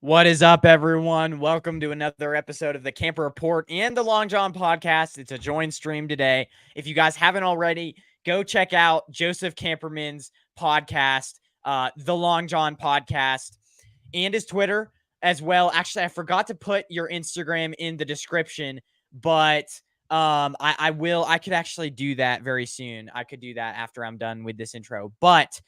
What is up, everyone? Welcome to another episode of the Camper Report and the Long John Podcast. It's a joint stream today. If you guys haven't already, go check out Joseph Kamperman's podcast, the Long John Podcast, and his Twitter as well. Actually, I forgot to put your Instagram in the description, but I will. I could actually do that very soon. I could do that after I'm done with this intro. But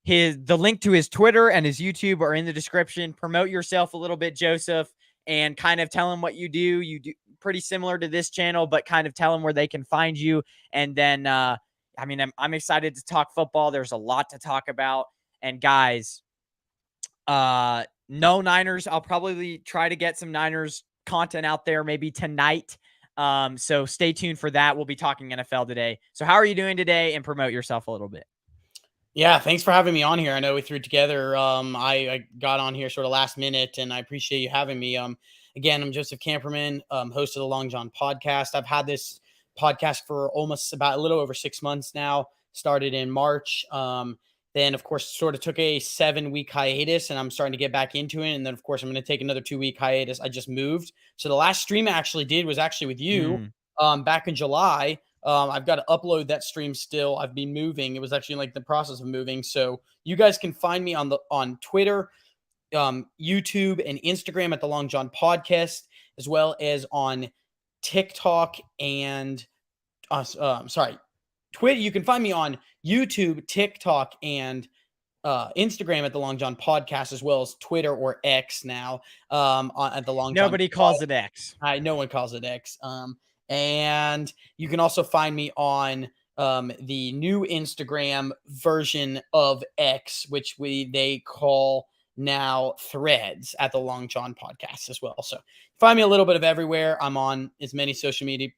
the link to his Twitter and his YouTube are in the description. Promote yourself a little bit, Joseph, and kind of tell them what you do. You do pretty similar to this channel, but kind of tell them where they can find you. And then, I'm excited to talk football. There's a lot to talk about. And guys, no Niners. I'll probably try to get some Niners content out there maybe tonight. So stay tuned for that. We'll be talking NFL today. So how are you doing today? And promote yourself a little bit. Yeah, thanks for having me on here. I know we threw it together. I got on here sort of last minute, and I appreciate you having me. Again, I'm Joseph Kamperman, host of the Long John Podcast. I've had this podcast for almost about a little over 6 months now. Started in March. Then, of course, sort of took a 7-week hiatus, and I'm starting to get back into it. And then, of course, I'm going to take another 2-week hiatus. I just moved. So the last stream I actually did was actually with you back in July. I've got to upload that stream still. I've been moving. It was actually like the process of moving. So you guys can find me on Twitter, YouTube, and Instagram at the Long John Podcast, as well as on TikTok and Twitter. You can find me on YouTube, TikTok, and Instagram at the Long John Podcast, as well as Twitter or X now at the Long John. Nobody calls it X. No one calls it X. And you can also find me on the new Instagram version of X, which they call now Threads at the Long John Podcast as well. So find me a little bit of everywhere. I'm on as many social media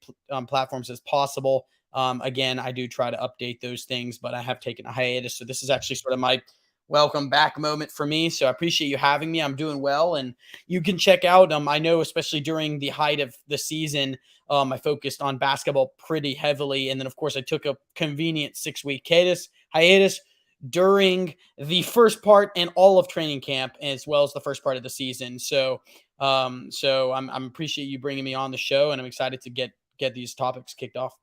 platforms as possible. Again, I do try to update those things, but I have taken a hiatus. So this is actually sort of my welcome back moment for me. So I appreciate you having me. I'm doing well. And you can check out, I know, especially during the height of the season, I focused on basketball pretty heavily. And then, of course, I took a convenient 6-week hiatus during the first part and all of training camp, as well as the first part of the season. So I'm appreciate you bringing me on the show, and I'm excited to get these topics kicked off.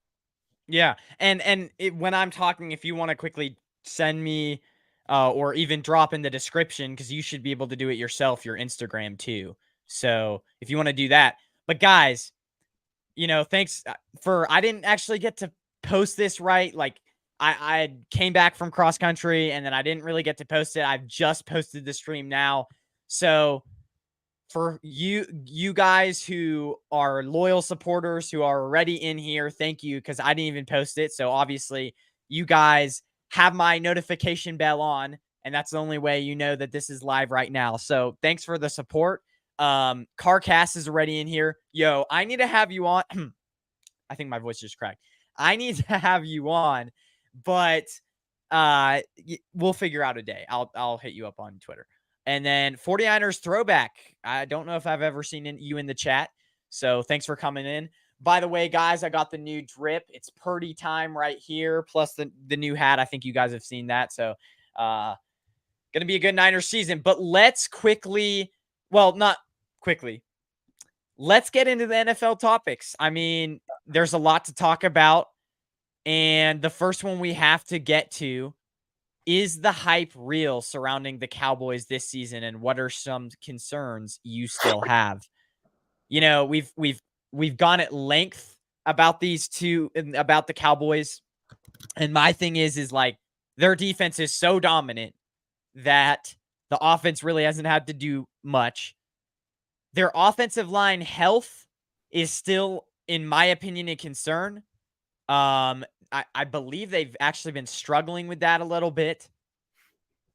Yeah. And when I'm talking, if you want to quickly send me or even drop in the description, because you should be able to do it yourself, your Instagram too. So if you want to do that. But guys, thanks I didn't actually get to post this right. Like I came back from cross country and then I didn't really get to post it. I've just posted the stream now. So for you guys who are loyal supporters who are already in here, thank you, because I didn't even post it. So obviously you guys have my notification bell on, and that's the only way you know that this is live right now. So thanks for the support. Carcast is already in here. Yo, I need to have you on. I think my voice just cracked. I need to have you on, but we'll figure out a day. I'll hit you up on Twitter. And then 49ers throwback. I don't know if I've ever seen you in the chat. So thanks for coming in. By the way, guys, I got the new drip. It's Purdy time right here, plus the new hat. I think you guys have seen that. So going to be a good Niners season. But let's not quickly. Let's get into the NFL topics. I mean, there's a lot to talk about. And the first one we have to get to is the hype real surrounding the Cowboys this season, and what are some concerns you still have? We've gone at length about these two, about the Cowboys. And my thing is like their defense is so dominant that the offense really hasn't had to do much. Their offensive line health is still, in my opinion, a concern. I believe they've actually been struggling with that a little bit.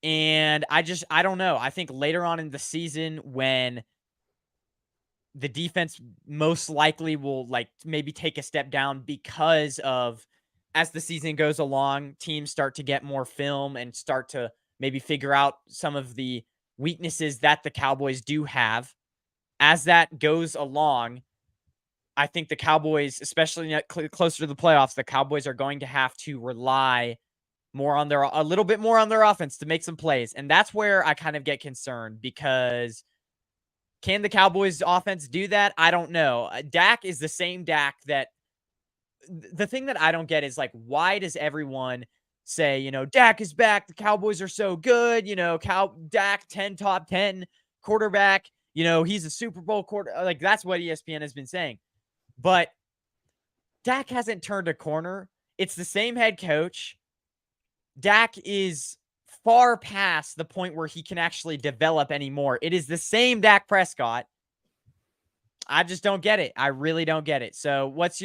And I don't know. I think later on in the season, when the defense most likely will maybe take a step down because of, as the season goes along, teams start to get more film and start to maybe figure out some of the weaknesses that the Cowboys do have. As that goes along, I think the Cowboys, especially closer to the playoffs, the Cowboys are going to have to rely a little bit more on their offense to make some plays. And that's where I kind of get concerned, because can the Cowboys offense do that? I don't know. Dak is the same Dak that the thing that I don't get is, like, why does everyone say, Dak is back, the Cowboys are so good, Dak top 10 quarterback, he's a Super Bowl quarter, like, that's what ESPN has been saying. But Dak hasn't turned a corner. It's the same head coach. Dak is far past the point where he can actually develop anymore. It is the same Dak Prescott. I just don't get it. I really don't get it. So this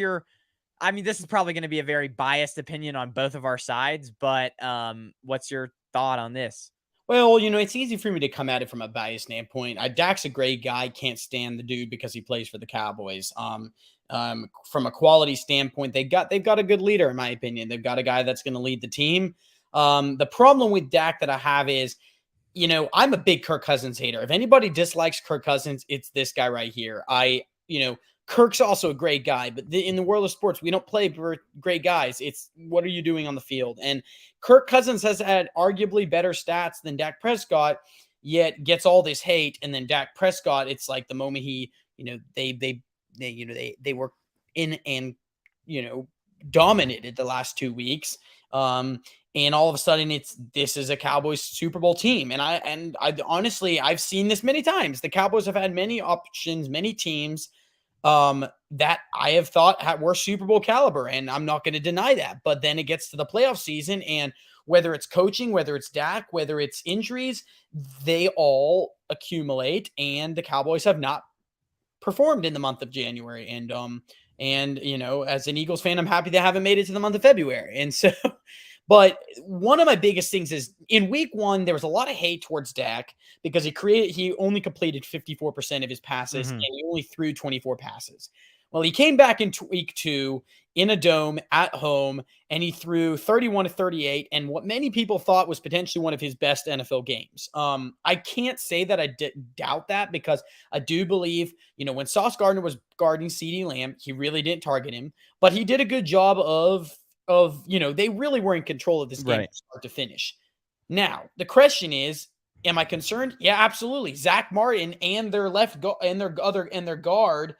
is probably going to be a very biased opinion on both of our sides, but what's your thought on this? Well, it's easy for me to come at it from a biased standpoint. Dak's a great guy. Can't stand the dude because he plays for the Cowboys. From a quality standpoint, they've got a good leader, in my opinion. They've got a guy that's going to lead the team. The problem with Dak that I have is, I'm a big Kirk Cousins hater. If anybody dislikes Kirk Cousins, it's this guy right here. Kirk's also a great guy, but in the world of sports, we don't play for great guys. It's what are you doing on the field? And Kirk Cousins has had arguably better stats than Dak Prescott, yet gets all this hate. And then Dak Prescott, it's like the moment he, they were in and, dominated the last 2 weeks. And all of a sudden this is a Cowboys Super Bowl team. And I honestly, I've seen this many times. The Cowboys have had many options, many teams that I have thought were Super Bowl caliber, and I'm not going to deny that. But then it gets to the playoff season, and whether it's coaching, whether it's Dak, whether it's injuries, they all accumulate, and the Cowboys have not performed in the month of January. And as an Eagles fan, I'm happy they haven't made it to the month of February. And so, but one of my biggest things is in week 1, there was a lot of hate towards Dak because he only completed 54% of his passes and he only threw 24 passes. Well, he came back in week 2 in a dome at home, and he threw 31 to 38, and what many people thought was potentially one of his best NFL games. I can't say that I doubt that, because I do believe, when Sauce Gardner was guarding CeeDee Lamb, he really didn't target him, but he did a good job of they really were in control of this game from start to finish. Now, the question is, am I concerned? Yeah, absolutely. Zach Martin and their guard,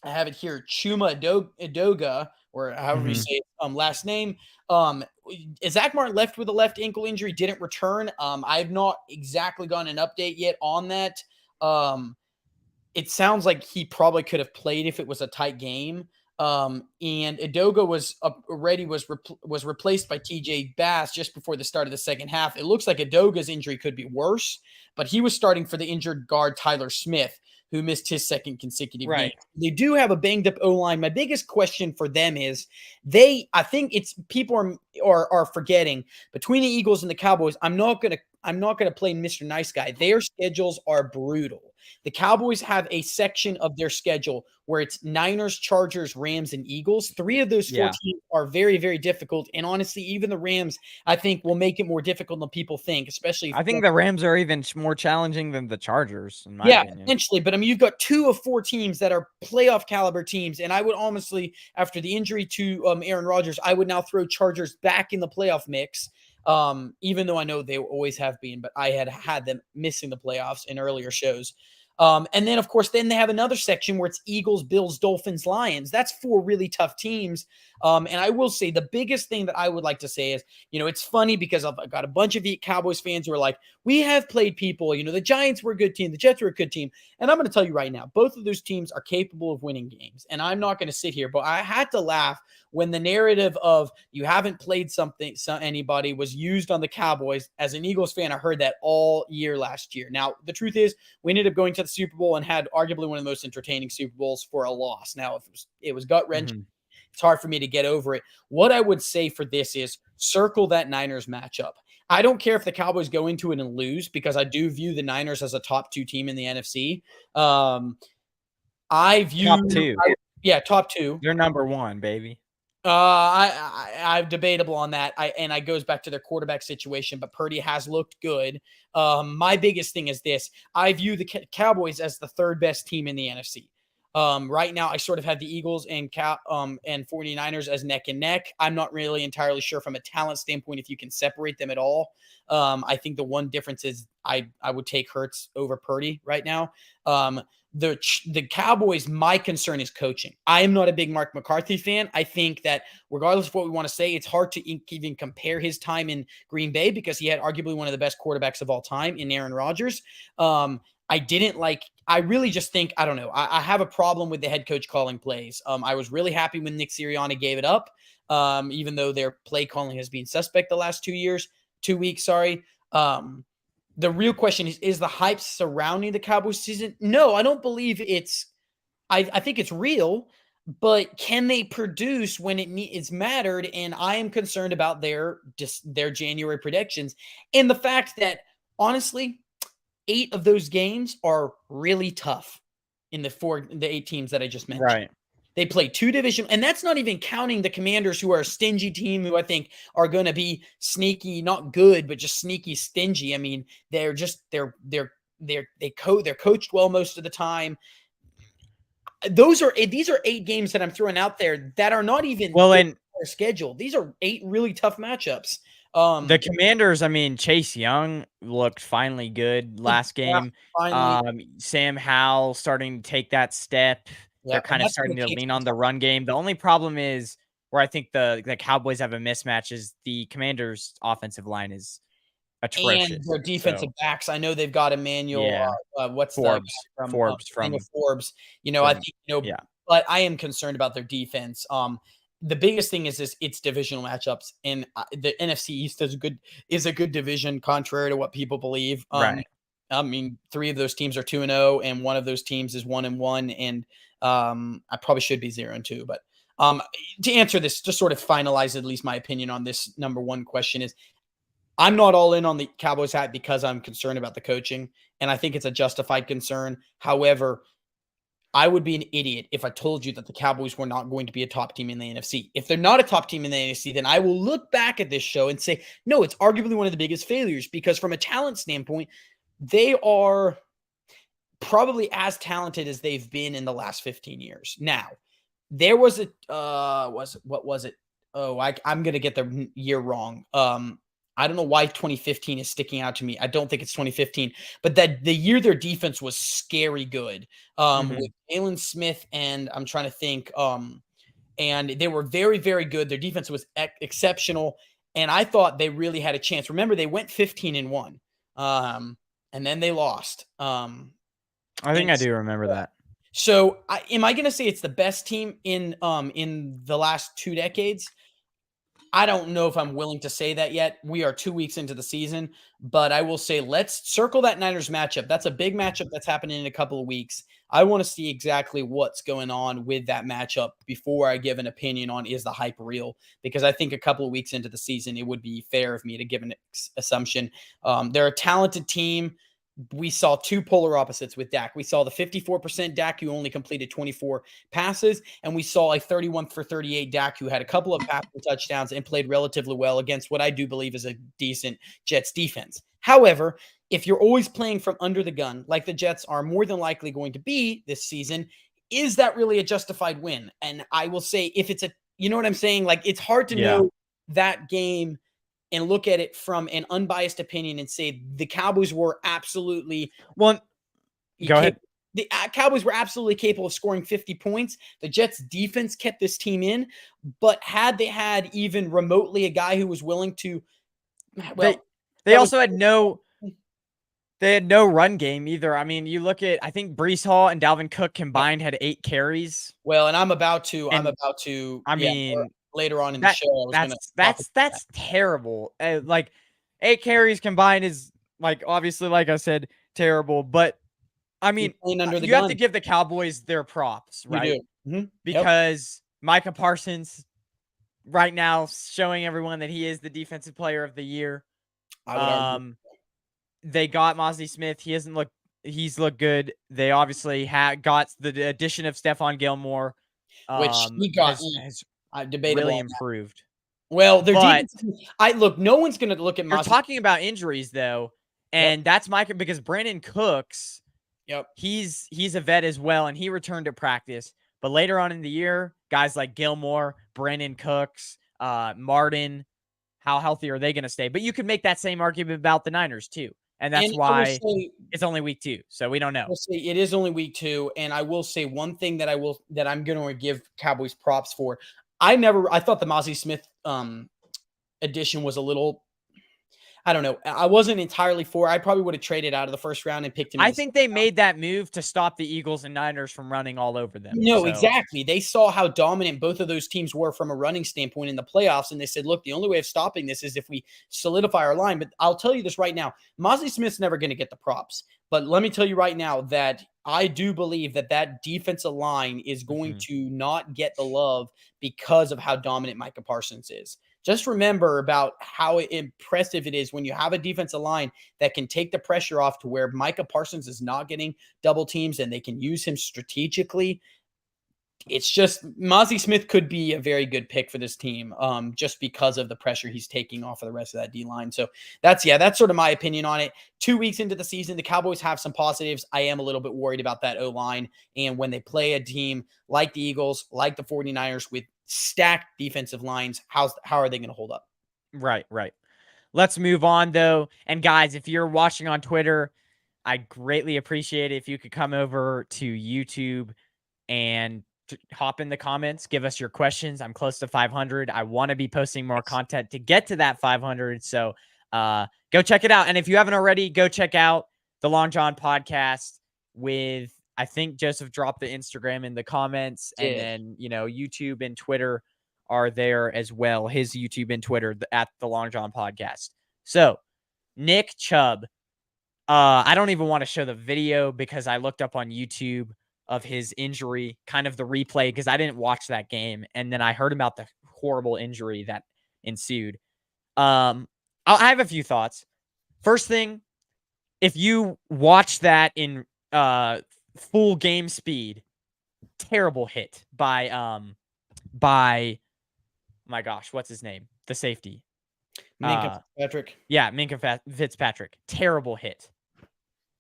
I have it here, Chuma Edoga, or however you say it, last name. Zach Martin left with a left ankle injury, didn't return. I've not exactly gotten an update yet on that. It sounds like he probably could have played if it was a tight game. And Edoga was replaced by TJ Bass just before the start of the second half. It looks like Edoga's injury could be worse, but he was starting for the injured guard Tyler Smith, who missed his second consecutive game. They do have a banged up O-line. My biggest question for them is I think it's people are forgetting between the Eagles and the Cowboys. I'm not going to play Mr. Nice Guy. Their schedules are brutal. The Cowboys have a section of their schedule where it's Niners, Chargers, Rams, and Eagles. 3 of those 4 teams are very, very difficult. And honestly, even the Rams, I think, will make it more difficult than people think, especially. I think the Rams are even more challenging than the Chargers, in my opinion. Potentially. But I mean, you've got 2 of 4 teams that are playoff caliber teams. And I would honestly, after the injury to Aaron Rodgers, I would now throw Chargers back in the playoff mix. Even though I know they always have been, but I had them missing the playoffs in earlier shows. And then, of course, then they have another section where it's Eagles, Bills, Dolphins, Lions. That's 4 really tough teams. And I will say the biggest thing that I would like to say is, it's funny because I've got a bunch of Cowboys fans who are like, we have played people, the Giants were a good team, the Jets were a good team. And I'm going to tell you right now, both of those teams are capable of winning games. And I'm not going to sit here, but I had to laugh when the narrative of you haven't played anybody was used on the Cowboys. As an Eagles fan, I heard that all year last year. Now, the truth is, we ended up going to the Super Bowl and had arguably one of the most entertaining Super Bowls for a loss. Now, if it was gut-wrenching, it's hard for me to get over it. What I would say for this is circle that Niners matchup. I don't care if the Cowboys go into it and lose, because I do view the Niners as a top 2 team in the NFC. I view top 2. Top 2. They're number 1, baby. I'm debatable on that. I goes back to their quarterback situation, but Purdy has looked good. My biggest thing is this: I view the Cowboys as the 3rd best team in the NFC. Right now, I sort of have the Eagles and 49ers as neck and neck. I'm not really entirely sure from a talent standpoint if you can separate them at all. I think the one difference is I would take Hurts over Purdy right now. The Cowboys, my concern is coaching. I am not a big Mark McCarthy fan. I think that regardless of what we want to say, it's hard to even compare his time in Green Bay because he had arguably one of the best quarterbacks of all time in Aaron Rodgers. I really just think, I don't know. I have a problem with the head coach calling plays. I was really happy when Nick Sirianni gave it up, even though their play calling has been suspect the last 2 weeks, sorry. The real question is the hype surrounding the Cowboys season? No, I don't believe I think it's real, but can they produce when it's mattered? And I am concerned about their January predictions and the fact that, honestly, 8 of those games are really tough in the 8 teams that I just mentioned. Right. They play 2 division, and that's not even counting the Commanders, who are a stingy team, who I think are going to be sneaky, not good, but just sneaky stingy. I mean, they're coached well most of the time. These are 8 games that I'm throwing out there that are not even and their schedule. These are 8 really tough matchups. The Commanders, I mean, Chase Young looked finally good last game. Sam Howell starting to take that step. They're kind of starting to lean on the run game. The only problem is where I think the Cowboys have a mismatch is the Commanders' offensive line is atrocious. And their defensive backs. I know they've got Emmanuel. What's Forbes from Forbes? I think but I am concerned about their defense. The biggest thing is it's divisional matchups, and the NFC East is a good division, contrary to what people believe. Right. I mean, 3 of those teams are 2-0, and one of those teams is 1-1, and I probably should be 0-2. But to answer this, just sort of finalize at least my opinion on this number one question is, I'm not all in on the Cowboys hat because I'm concerned about the coaching, and I think it's a justified concern. However, I would be an idiot if I told you that the Cowboys were not going to be a top team in the NFC. If they're not a top team in the NFC, then I will look back at this show and say, no, it's arguably one of the biggest failures, because from a talent standpoint, they are probably as talented as they've been in the last 15 years. Now, there was what was it? Oh, I'm going to get the year wrong. I don't know why 2015 is sticking out to me. I don't think it's 2015, but that the year their defense was scary good, with Jalen Smith, and I'm trying to think, and they were very, very good. Their defense was exceptional, and I thought they really had a chance. Remember, they went 15-1, and then they lost. I think I do remember that. So, am I going to say it's the best team in the last 2 decades? I don't know if I'm willing to say that yet. We are 2 weeks into the season, but I will say let's circle that Niners matchup. That's a big matchup that's happening in a couple of weeks. I want to see exactly what's going on with that matchup before I give an opinion on is the hype real, because I think a couple of weeks into the season, it would be fair of me to give an assumption. They're a talented team. We saw 2 polar opposites with Dak. We saw the 54% Dak who only completed 24 passes, and we saw a 31 for 38 Dak who had a couple of passing touchdowns and played relatively well against what I do believe is a decent Jets defense. However, if you're always playing from under the gun, like the Jets are more than likely going to be this season, is that really a justified win? And I will say, if it's you know what I'm saying? Like, it's hard to know that game and look at it from an unbiased opinion and say the Cowboys were absolutely go ahead. The Cowboys were absolutely capable of scoring 50 points. The Jets defense kept this team in, but had they had even remotely a guy who was willing to, they also had no run game either. I mean, you look at, I think Breece Hall and Dalvin Cook combined had 8 carries. Well, and I'm about to, I mean, later on in the show, that's terrible. Like 8 carries combined is, like, obviously, like I said, terrible. But I mean, you have to give the Cowboys their props, right? You do. Because Micah Parsons right now showing everyone that he is the defensive player of the year. They got Mozzie Smith. He's looked good. They obviously got the addition of Stephon Gilmore, which he got has really improved. Well, their defense, no one's going to look at You're talking about injuries, though, and that's because Brandon Cooks Yep. He's a vet as well, and he returned to practice. But later on in the year, guys like Gilmore, Brandon Cooks, Martin, how healthy are they going to stay? But you could make that same argument about the Niners too, and And that's I will why say it's only week 2, so we don't know. it is only week 2, and I will say one thing that I'm going to give Cowboys props for. I thought the Mozzie Smith addition was a little, I don't know. I wasn't entirely for. I probably would have traded out of the first round and picked him in I the think second they round. made that move to stop the Eagles and Niners from running all over them. No, So exactly. They saw how dominant both of those teams were from a running standpoint in the playoffs, and they said, look, the only way of stopping this is if we solidify our line. But I'll tell you this right now, Mozzie Smith's never going to get the props. But let me tell you right now that I do believe that that defensive line is going to not get the love because of how dominant Micah Parsons is. Just remember about how impressive it is when you have a defensive line that can take the pressure off to where Micah Parsons is not getting double teams and they can use him strategically. It's just Mozzie Smith could be a very good pick for this team, just because of the pressure he's taking off of the rest of that D line. So that's sort of my opinion on it. 2 weeks into the season, the Cowboys have some positives. I am a little bit worried about that O line, and when they play a team like the Eagles, like the 49ers with stacked defensive lines, how are they going to hold up? Right. Let's move on though. And guys, if you're watching on Twitter, I greatly appreciate it if you could come over to YouTube and hop in the comments, give us your questions. I'm close to 500. I want to be posting more content to get to that 500. So go check it out. And if you haven't already, go check out the Long John podcast with, I think Joseph dropped the Instagram in the comments, and then, YouTube and Twitter are there as well. His YouTube and Twitter at the Long John podcast. So Nick Chubb, I don't even want to show the video because I looked up on YouTube of his injury, kind of the replay, because I didn't watch that game. And then I heard about the horrible injury that ensued. I have a few thoughts. First thing, if you watch that in full game speed, terrible hit by my gosh, what's his name? The safety. Minkah Fitzpatrick. Yeah, Minkah Fitzpatrick. Terrible hit.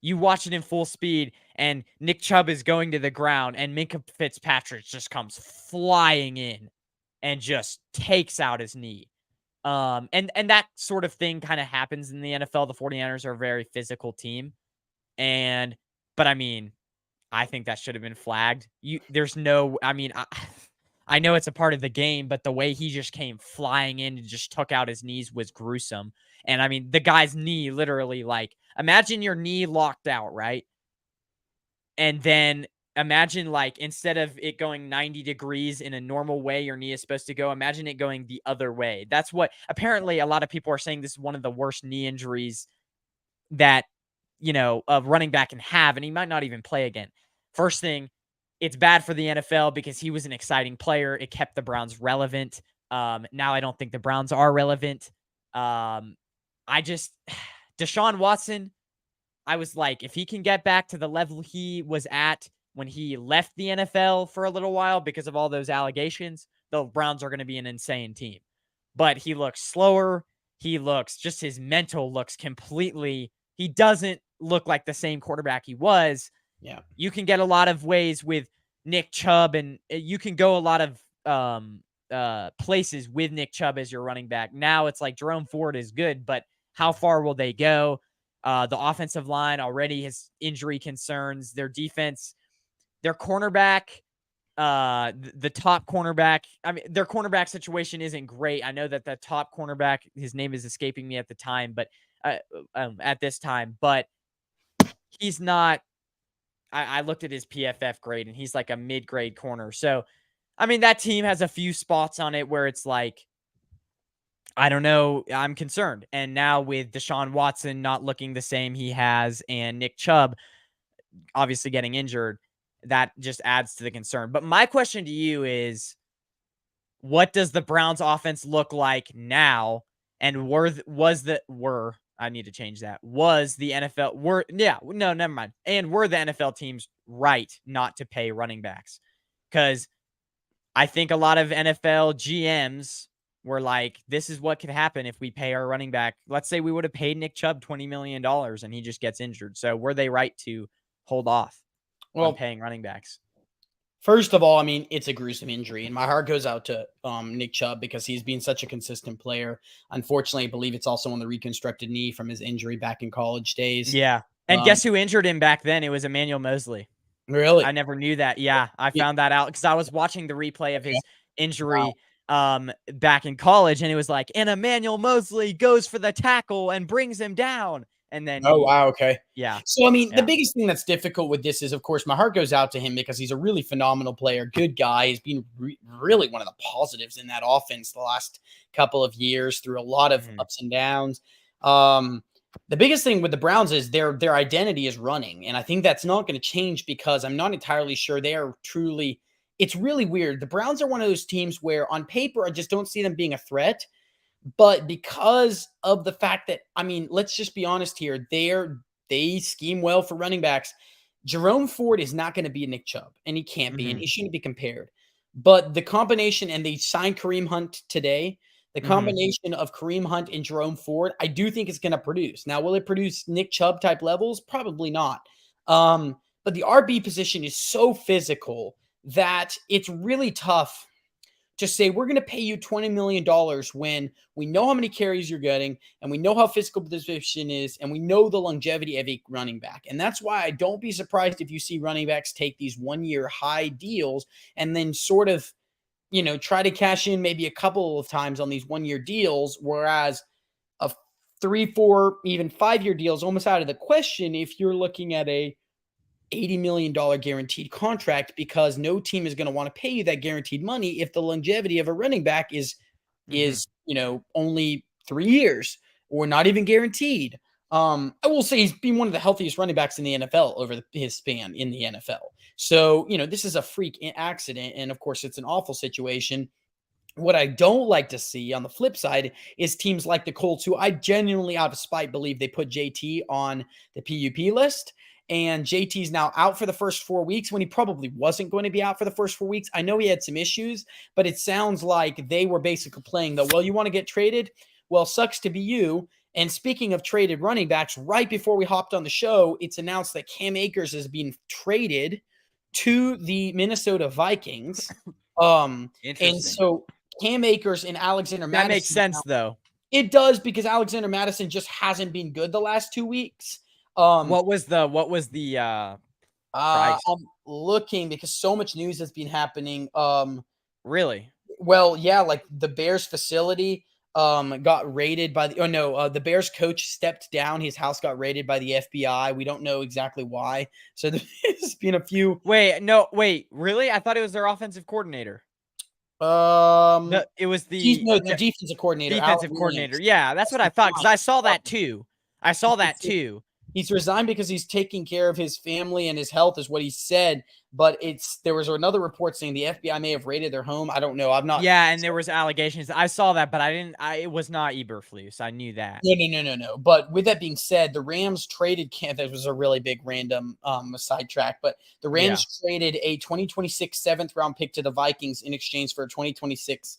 You watch it in full speed, and Nick Chubb is going to the ground, and Minkah Fitzpatrick just comes flying in and just takes out his knee. And that sort of thing kind of happens in the NFL. The 49ers are a very physical team. But I mean, I think that should have been flagged. I know it's a part of the game, but the way he just came flying in and just took out his knees was gruesome. And I mean, the guy's knee literally, like, imagine your knee locked out, right? And then imagine, like, instead of it going 90 degrees in a normal way your knee is supposed to go, imagine it going the other way. That's what apparently a lot of people are saying. This is one of the worst knee injuries that, a running back can have, and he might not even play again. First thing, it's bad for the NFL because he was an exciting player. It kept the Browns relevant. Now I don't think the Browns are relevant. Deshaun Watson, I was like, if he can get back to the level he was at when he left the NFL for a little while because of all those allegations, the Browns are going to be an insane team. But he looks slower. Just his mental looks completely, he doesn't look like the same quarterback he was. Yeah. You can get a lot of ways with Nick Chubb, and you can go a lot of places with Nick Chubb as your running back. Now it's like Jerome Ford is good, but how far will they go? The offensive line already has injury concerns. Their defense, their cornerback, the top cornerback. I mean, their cornerback situation isn't great. I know that the top cornerback, his name is escaping me at the time, but at this time, but he's not. I looked at his PFF grade, and he's like a mid-grade corner. So, I mean, that team has a few spots on it where it's like, I don't know, I'm concerned. And now with Deshaun Watson not looking the same he has, and Nick Chubb obviously getting injured, that just adds to the concern. But my question to you is, what does the Browns offense look like now? And I need to change that. Was the NFL never mind. And were the NFL teams right not to pay running backs? Because I think a lot of NFL GMs were like, this is what could happen if we pay our running back. Let's say we would have paid Nick Chubb $20 million and he just gets injured. So were they right to hold off on Well, paying running backs. first of all, I mean, it's a gruesome injury, and my heart goes out to Nick Chubb because he's been such a consistent player. Unfortunately, I believe it's also on the reconstructed knee from his injury back in college days. Yeah. And Um, guess who injured him back then? It was Emmanuel Mosley. I really? never knew that. Yeah, I Yeah. found that out because I was watching the replay of Okay. his Wow. injury back in college, and it was like, and Emmanuel Mosley goes for the tackle and brings him down. And then Oh, wow. Okay. yeah, So, I mean, the yeah. biggest thing that's difficult with this is, of course, my heart goes out to him because he's a really phenomenal player, good guy. He's been really one of the positives in that offense the last couple of years through a lot of Mhm. ups and downs. Um, the biggest thing with the Browns is their identity is running, and I think that's not going to change because I'm not entirely sure they are truly. It's really weird. The Browns are one of those teams where, on paper, I just don't see them being a threat. But because of the fact that, I mean, let's just be honest here, they scheme well for running backs. Jerome Ford is not going to be a Nick Chubb, and he can't be, and Mhm. he shouldn't be compared. But the combination, and they signed Kareem Hunt today, the Mhm. combination of Kareem Hunt and Jerome Ford, I do think it's going to produce. Now, will it produce Nick Chubb type levels? Probably not. But the RB position is so physical that it's really tough just say we're going to pay you $20 million when we know how many carries you're getting and we know how physical the position is and we know the longevity of a running back. And that's why I don't be surprised if you see running backs take these 1-year high deals and then sort of, try to cash in maybe a couple of times on these 1-year deals, whereas a 3, 4, even 5-year deal is almost out of the question if you're looking at a $80 million guaranteed contract, because no team is going to want to pay you that guaranteed money if the longevity of a running back is Mhm. only 3 years or not even guaranteed. I will say he's been one of the healthiest running backs in the NFL over his span in the NFL. So, this is a freak accident. And of course, it's an awful situation. What I don't like to see on the flip side is teams like the Colts, who I genuinely, out of spite, believe they put JT on the PUP list. And JT's now out for the first 4 weeks when he probably wasn't going to be out for the first 4 weeks. I know he had some issues, but it sounds like they were basically playing the, well, you want to get traded? Well, sucks to be you. And speaking of traded running backs, right before we hopped on the show, it's announced that Cam Akers has been traded to the Minnesota Vikings. And Interesting. so Cam Akers and Alexander That makes Madison now. sense though. It does, because Alexander Madison just hasn't been good the last 2 weeks. Um, What was the price? I'm looking because so much news has been happening. Really? Well, yeah, like the Bears facility got raided by the Bears coach stepped down. His house got raided by the FBI. We don't know exactly why. So there's been a few Wait, really? I thought it was their offensive coordinator. um It was he's the no the defensive coordinator, Alex defensive coordinator. Williams. Yeah, that's what I thought because I saw that too. I saw that too. He's resigned because he's taking care of his family and his health, is what he said. But there was another report saying the FBI may have raided their home. I don't know. I'm not. Yeah, and there was allegations. I saw that, but I didn't. It was not Eberflus. I knew that. No. But with that being said, the Rams traded Cam. That was a really big random sidetrack. But the Yeah. Rams traded a 2026 seventh round pick to the Vikings in exchange for a 2026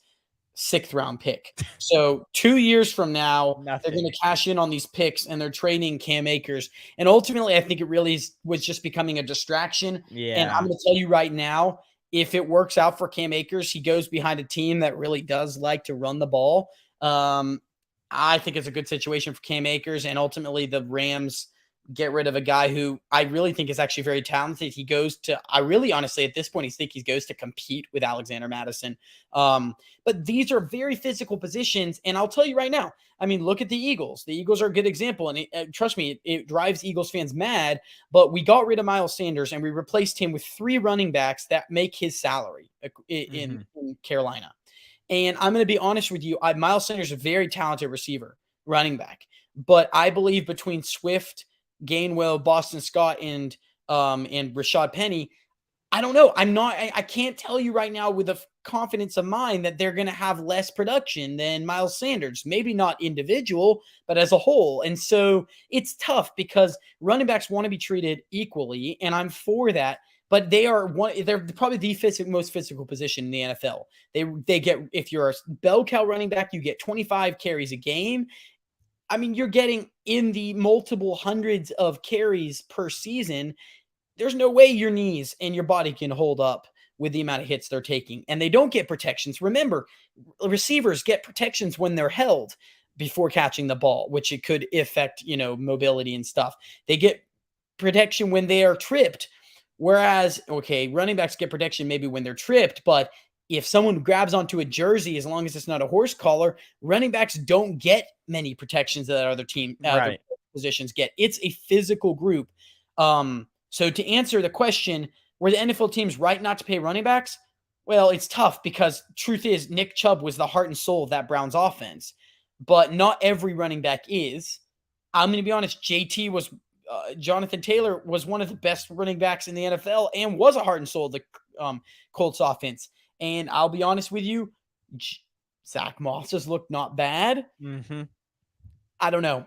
sixth round pick. So 2 years from now, they're going Nothing. to cash in on these picks and they're trading Cam Akers. And ultimately, I think it really was just becoming a distraction. And I'm Yeah. going to tell you right now, if it works out for Cam Akers, he goes behind a team that really does like to run the ball. I think it's a good situation for Cam Akers. And ultimately, the Rams get rid of a guy who I really think is actually very talented. He goes to, I really honestly at this point, he goes to compete with Alexander Madison. But these are very physical positions. And I'll tell you right now, I mean, look at the Eagles. The Eagles are a good example. And trust me, it drives Eagles fans mad. But we got rid of Miles Sanders and we replaced him with 3 running backs that make his salary in Carolina. And I'm going to be honest with you, Miles Sanders is a very talented receiver, running back. But I believe between Swift, Gainwell, Boston Scott, and Rashad Penny, I don't know. I can't tell you right now with a confidence of mind that they're going to have less production than Miles Sanders. Maybe not individual, but as a whole. And so it's tough because running backs want to be treated equally, and I'm for that. But they're probably the most physical position in the NFL. They get, if you're a bell cow running back, you get 25 carries a game. I mean, you're getting in the multiple hundreds of carries per season. there's no way your knees and your body can hold up with the amount of hits they're taking. And they don't get protections. Remember, receivers get protections when they're held before catching the ball, which it could affect, mobility and stuff. They get protection when they are tripped. Whereas, okay, running backs get protection maybe when they're tripped, but if someone grabs onto a jersey, as long as it's not a horse collar, running backs don't get many protections that other other Right. positions get. It's a physical group. So to answer the question, were the NFL teams right not to pay running backs? Well, it's tough because truth is Nick Chubb was the heart and soul of that Browns offense, but not every running back is. I'm going to be honest. Jonathan Taylor was one of the best running backs in the NFL and was a heart and soul of the Colts offense. And I'll be honest with you, Zach Moss has looked not bad. Mm-hmm. I don't know.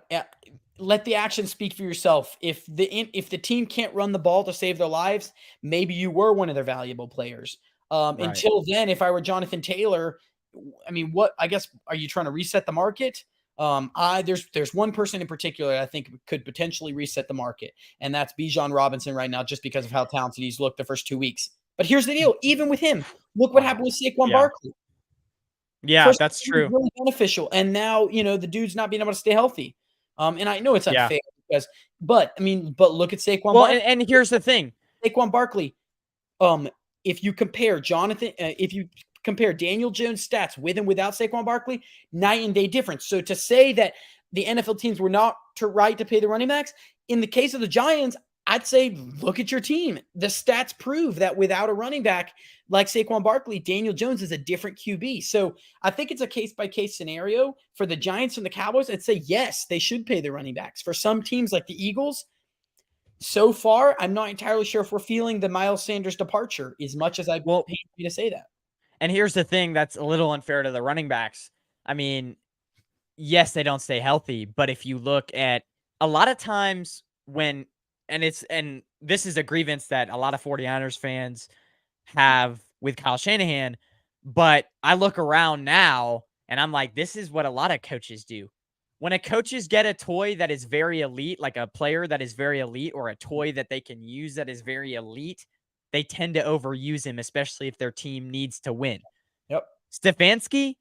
Let the action speak for yourself. If the team can't run the ball to save their lives, maybe you were one of their valuable players. Right. Until then, if I were Jonathan Taylor, I mean, I guess, are you trying to reset the market? There's one person in particular I think could potentially reset the market, and that's Bijan Robinson right now, just because of how talented he's looked the first 2 weeks. But here's the deal: even with him, look what happened with Saquon Barkley. Yeah, First, that's it was true. really beneficial, and now the dude's not being able to stay healthy. And I know it's Yeah. unfair but look at Saquon Well, Barkley. and here's the thing. Saquon Barkley. If you compare Daniel Jones' stats with and without Saquon Barkley, night and day difference. So to say that the NFL teams were not right to pay the running backs, in the case of the Giants, I'd say look at your team. The stats prove that without a running back like Saquon Barkley, Daniel Jones is a different QB. So I think it's a case-by-case scenario. For the Giants and the Cowboys, I'd say yes, they should pay the running backs. For some teams like the Eagles, so far, I'm not entirely sure if we're feeling the Miles Sanders departure as much as I hate to say that. And here's the thing that's a little unfair to the running backs. I mean, yes, they don't stay healthy, but if you look at a lot of times and this is a grievance that a lot of 49ers fans have with Kyle Shanahan, but I look around now and I'm like, this is what a lot of coaches do. When a coaches get a toy that is very elite, like a player that is very elite or a toy that they can use that is very elite, they tend to overuse him, especially if their team needs to win. Yep. Stefanski,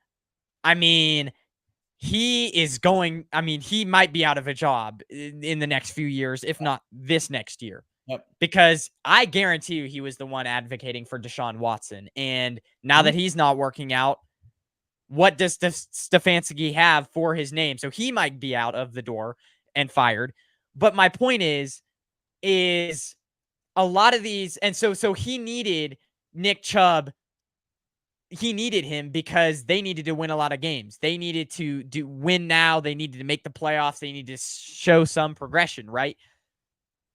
I mean, he might be out of a job in the next few years, if not this next year. Yep. Because I guarantee you he was the one advocating for Deshaun Watson. And now that he's not working out, what does Stefanski have for his name? So he might be out of the door and fired. But my point is a lot of these, and so he needed Nick Chubb. He needed him because they needed to win a lot of games. They needed to win now. They needed to make the playoffs. They needed to show some progression, right?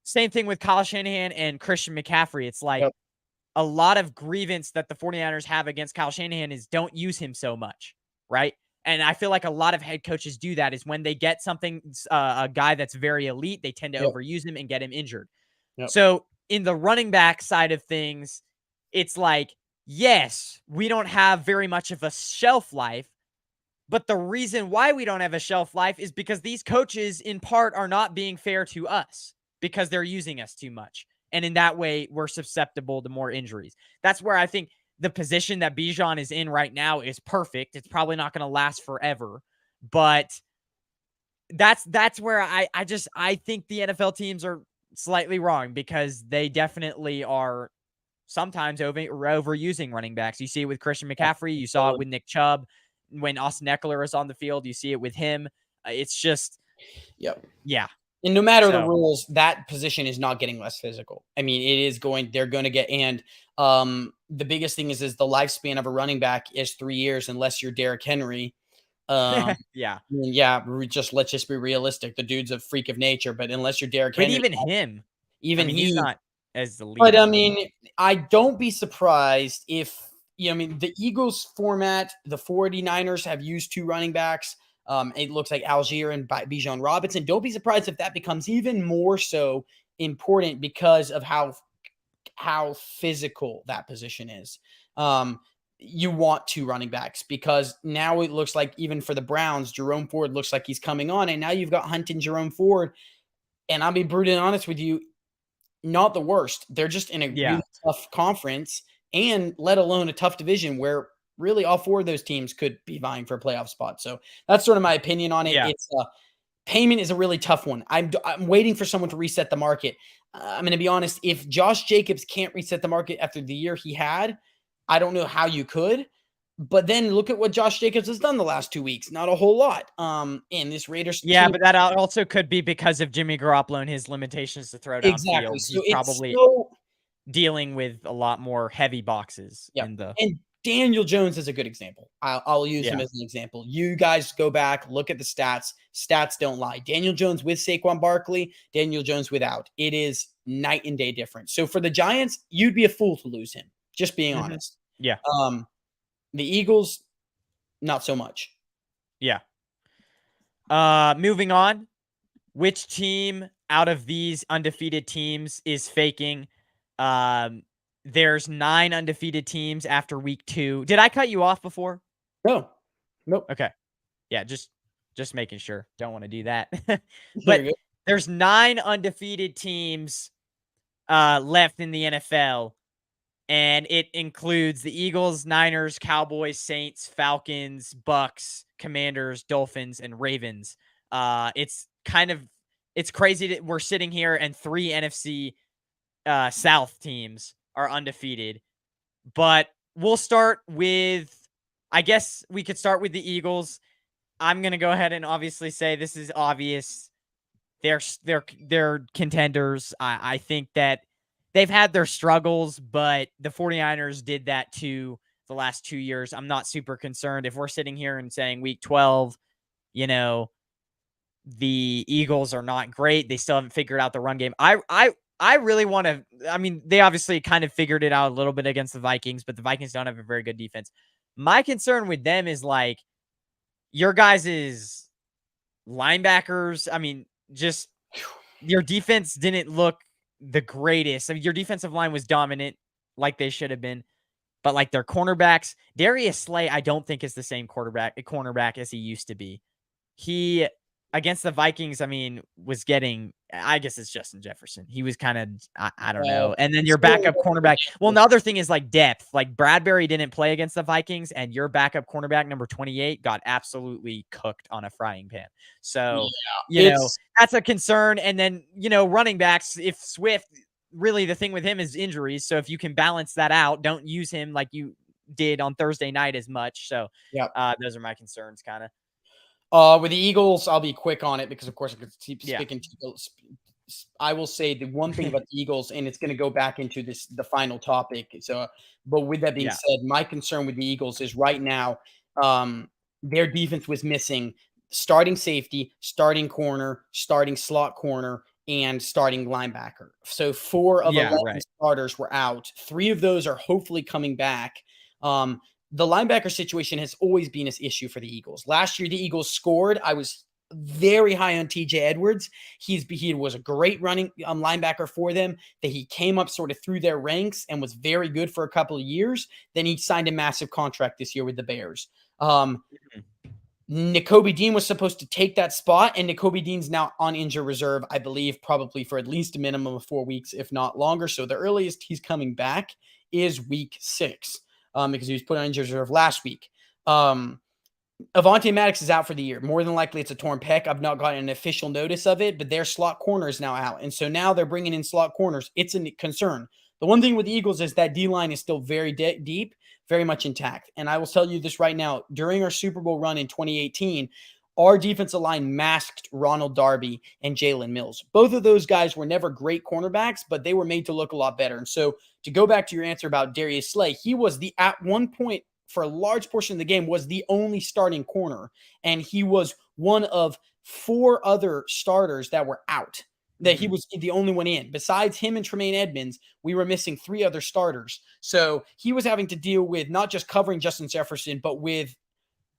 Same thing with Kyle Shanahan and Christian McCaffrey. It's like a lot of grievance that the 49ers have against Kyle Shanahan is don't use him so much, right? And I feel like a lot of head coaches do that is when they get something, a guy that's very elite, they tend to overuse him and get him injured. So in the running back side of things, it's like, yes, we don't have very much of a shelf life, but the reason why we don't have a shelf life is because these coaches in part are not being fair to us because they're using us too much. And in that way, we're susceptible to more injuries. That's where I think the position that Bijan is in right now is perfect. It's probably not going to last forever, but that's where I think the NFL teams are slightly wrong because they definitely are sometimes overusing running backs. You see it with Christian McCaffrey. You saw it with Nick Chubb. When Austin Eckler is on the field, you see it with him. It's just, yeah. And no matter the rules, that position is not getting less physical. I mean, they're going to get, and the biggest thing is the lifespan of a running back is 3 years, unless you're Derrick Henry. Yeah. Let's just be realistic. The dude's a freak of nature, but unless you're Derrick Henry, he's not as the leader. But I mean, I don't be surprised if, the Eagles format, the 49ers have used 2 running backs. It looks like Algier and Bijan Robinson. Don't be surprised if that becomes even more so important because of how physical that position is. You want 2 running backs because now it looks like even for the Browns, Jerome Ford looks like he's coming on, and now you've got Hunt and Jerome Ford. And I'll be brutally honest with you, not the worst. They're just in a Yeah. really tough conference, and let alone a tough division where really all 4 of those teams could be vying for a playoff spot. So that's sort of my opinion on it. Yeah. It's payment is a really tough one. I'm waiting for someone to reset the market. I'm going to be honest. If Josh Jacobs can't reset the market after the year he had, I don't know how you could. But then look at what Josh Jacobs has done the last 2 weeks. Not a whole lot. And this Raiders Yeah, team. but that also could be because of Jimmy Garoppolo and his limitations to throw Exactly. downfield. So He's it's probably so dealing with a lot more heavy boxes yeah. in the And Daniel Jones is a good example. I'll use him yeah. as an example. You guys go back, look at the stats. Stats don't lie. Daniel Jones with Saquon Barkley, Daniel Jones without. It is night and day difference. So for the Giants, you'd be a fool to lose him, just being Mhm. honest. Yeah. The Eagles, not so much. Yeah. Moving on. Which team out of these undefeated teams is faking? There's 9 undefeated teams after week 2. Did I cut you off before? No, nope. Okay. Yeah, just making sure. Don't want to do that. Very But good. there's 9 undefeated teams left in the NFL, and it includes the Eagles, Niners, Cowboys, Saints, Falcons, Bucks, Commanders, Dolphins, and Ravens. It's crazy that we're sitting here and 3 NFC South teams are undefeated. But we'll start with, I guess we could start with the Eagles. I'm gonna go ahead and obviously say this is obvious. They're contenders. I think that they've had their struggles, but the 49ers did that too the last 2 years. I'm not super concerned. If we're sitting here and saying week 12, you know, the Eagles are not great. They still haven't figured out the run game. I really want to. I mean, they obviously kind of figured it out a little bit against the Vikings, but the Vikings don't have a very good defense. My concern with them is like your guys' linebackers. I mean, just your defense didn't look the greatest. I mean, your defensive line was dominant, like they should have been, but like their cornerbacks, Darius Slay, I don't think is the same cornerback as he used to be. He against the Vikings, I mean, was getting. I guess it's Justin Jefferson. He was kind of, I don't know. And then your Still, backup cornerback. Well, the other thing is like depth. Like Bradbury didn't play against the Vikings, and your backup cornerback number 28 got absolutely cooked on a frying pan. So it's that's a concern. And then running backs. If Swift, really the thing with him is injuries. So if you can balance that out, don't use him like you did on Thursday night as much. So yeah. those are my concerns, kind of. With the Eagles, I'll be quick on it because, of course, I could keep Yeah. speaking to Eagles. I will say the one thing about the Eagles, and it's going to go back into the final topic. So, but with that being Yeah. said, my concern with the Eagles is right now, their defense was missing starting safety, starting corner, starting slot corner, and starting linebacker. So 4 of Yeah, 11 right. starters were out. 3 of those are hopefully coming back. The linebacker situation has always been an issue for the Eagles. Last year, the Eagles scored. I was very high on TJ Edwards. He was a great running linebacker for them. That he came up sort of through their ranks and was very good for a couple of years. Then he signed a massive contract this year with the Bears. Nakobe Dean was supposed to take that spot, and Nakobe Dean's now on injured reserve, I believe, probably for at least a minimum of 4 weeks, if not longer. So the earliest he's coming back is week 6. Because he was put on injured reserve last week. Avonte Maddox is out for the year. More than likely, it's a torn pec. I've not gotten an official notice of it, but their slot corner is now out. And so now they're bringing in slot corners. It's a concern. The one thing with the Eagles is that D-line is still very deep, very much intact. And I will tell you this right now. During our Super Bowl run in 2018, our defensive line masked Ronald Darby and Jalen Mills. Both of those guys were never great cornerbacks, but they were made to look a lot better. And so to go back to your answer about Darius Slay, he was at one point for a large portion of the game was the only starting corner. And he was one of 4 other starters that were out. That he was the only one in. Besides him and Tremaine Edmonds, we were missing 3 other starters. So he was having to deal with not just covering Justin Jefferson, but with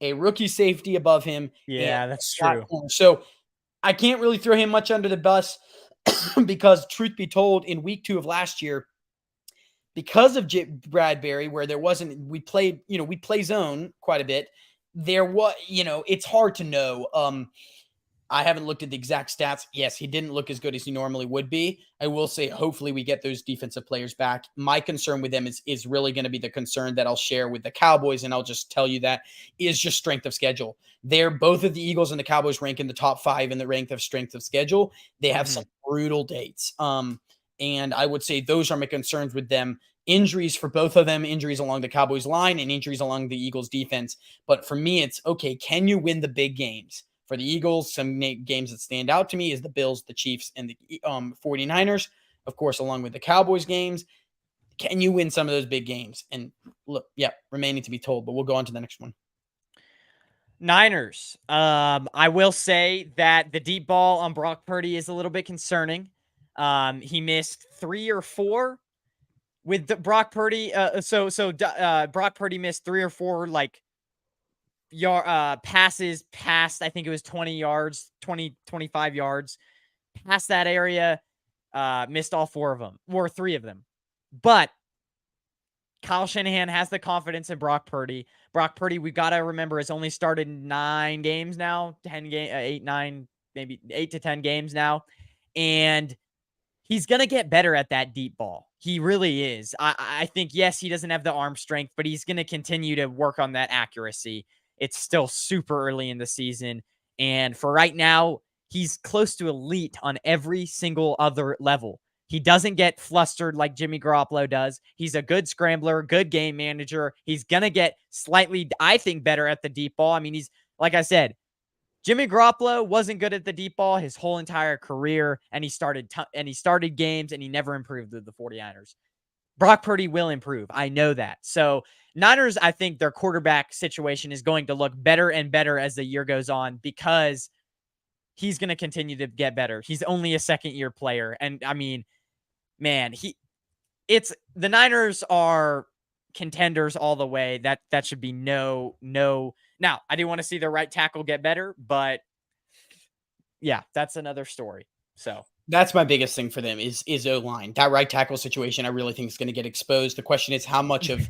a rookie safety above him. Yeah, that's true. Corner. So I can't really throw him much under the bus because, truth be told, in week 2 of last year, because of Bradbury, where we play zone quite a bit. There was, it's hard to know. I haven't looked at the exact stats. Yes, he didn't look as good as he normally would be. I will say, hopefully, we get those defensive players back. My concern with them is really going to be the concern that I'll share with the Cowboys, and I'll just tell you that is just strength of schedule. They're both of the Eagles and the Cowboys rank in the top 5 in the rank of strength of schedule. They have some brutal dates. And I would say those are my concerns with them. Injuries for both of them, injuries along the Cowboys line and injuries along the Eagles defense. But for me, it's okay. Can you win the big games? For the Eagles, some games that stand out to me is the Bills, the Chiefs, and the 49ers. Of course, along with the Cowboys games. Can you win some of those big games? And look, yeah, remaining to be told, but we'll go on to the next one. Niners. I will say that the deep ball on Brock Purdy is a little bit concerning. He missed 3 or 4 with Brock Purdy. Brock Purdy missed 3 or 4 like passes past, I think it was 20 yards, 25 yards past that area. Missed all 4 of them, or 3 of them. But Kyle Shanahan has the confidence in Brock Purdy. Brock Purdy, we got to remember, has only started 9 games now, 8, 9, maybe 8 to 10 games now. And he's going to get better at that deep ball. He really is. I think, yes, he doesn't have the arm strength, but he's going to continue to work on that accuracy. It's still super early in the season. And for right now, he's close to elite on every single other level. He doesn't get flustered like Jimmy Garoppolo does. He's a good scrambler, good game manager. He's going to get slightly, I think, better at the deep ball. I mean, he's, like I said, Jimmy Garoppolo wasn't good at the deep ball his whole entire career, and he started games, and he never improved with the 49ers. Brock Purdy will improve. I know that. So Niners, I think their quarterback situation is going to look better and better as the year goes on because he's going to continue to get better. He's only a second-year player, and I mean, man, the Niners are contenders all the way. That should be no. Now, I do want to see the right tackle get better, but yeah, that's another story. So that's my biggest thing for them is O-line. That right tackle situation, I really think is going to get exposed. The question is how much of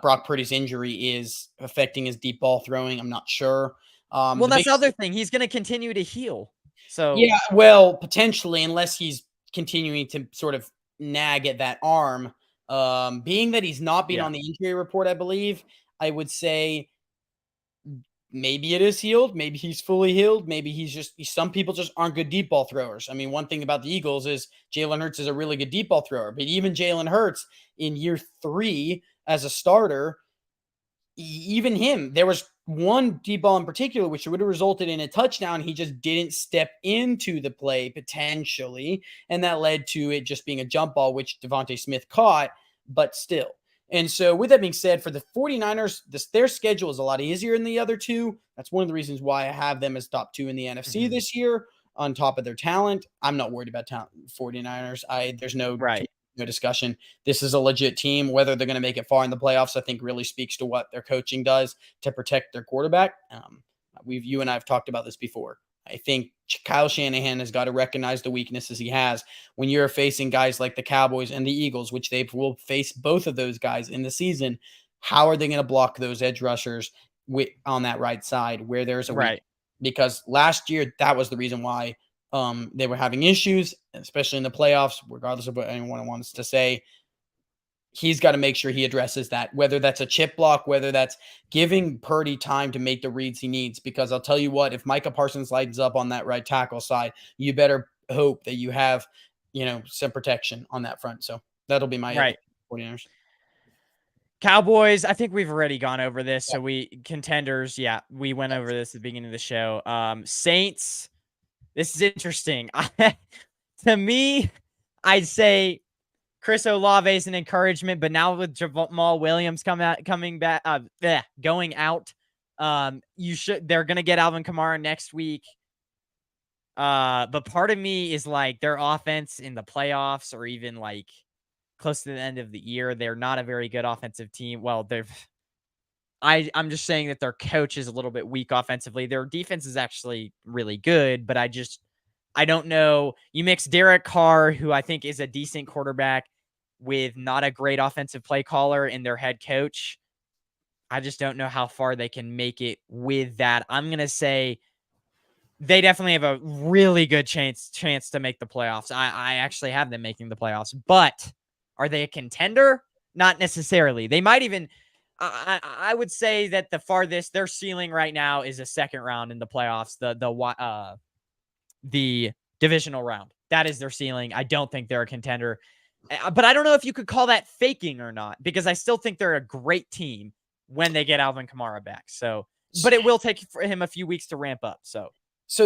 Brock Purdy's injury is affecting his deep ball throwing. I'm not sure. Well, that's the other thing. He's going to continue to heal. So yeah, well, potentially, unless he's continuing to sort of nag at that arm. Being that he's not been on the injury report, I believe, I would say maybe it is healed. Maybe he's fully healed. Maybe some people just aren't good deep ball throwers. I mean, one thing about the Eagles is Jalen Hurts is a really good deep ball thrower, but even Jalen Hurts in year 3 as a starter, even him, there was one deep ball in particular, which would have resulted in a touchdown. He just didn't step into the play potentially. And that led to it just being a jump ball, which Devontae Smith caught, but still. And so with that being said, for the 49ers, their schedule is a lot easier than the other two. That's one of the reasons why I have them as top 2 in the NFC this year on top of their talent. I'm not worried about talent 49ers. There's no discussion. This is a legit team. Whether they're going to make it far in the playoffs, I think really speaks to what their coaching does to protect their quarterback. You and I have talked about this before. I think Kyle Shanahan has got to recognize the weaknesses he has when you're facing guys like the Cowboys and the Eagles, which they will face both of those guys in the season. How are they going to block those edge rushers on that right side where there's a weak? Because last year, that was the reason why they were having issues, especially in the playoffs, regardless of what anyone wants to say. He's got to make sure he addresses that, whether that's a chip block, whether that's giving Purdy time to make the reads he needs. Because I'll tell you what, if Micah Parsons lights up on that right tackle side, you better hope that you have, some protection on that front. So that'll be my 49ers. Cowboys, I think we've already gone over this. So contenders, we went over this at the beginning of the show. Saints, this is interesting. To me, I'd say Chris Olave is an encouragement, but now with Jamal Williams going out, they're going to get Alvin Kamara next week. But part of me is like their offense in the playoffs or even like close to the end of the year, they're not a very good offensive team. Well, I'm just saying that their coach is a little bit weak offensively. Their defense is actually really good, but I don't know. You mix Derek Carr, who I think is a decent quarterback, with not a great offensive play caller in their head coach. I just don't know how far they can make it with that. I'm going to say They definitely have a really good chance to make the playoffs. I actually have them making the playoffs, but are they a contender? Not necessarily. They might even. I would say that the farthest their ceiling right now is a second round in the playoffs. The divisional round. That is their ceiling. I don't think they're a contender, but I don't know if you could call that faking or not, because I still think they're a great team when they get Alvin Kamara back. So, but it will take for him a few weeks to ramp up. So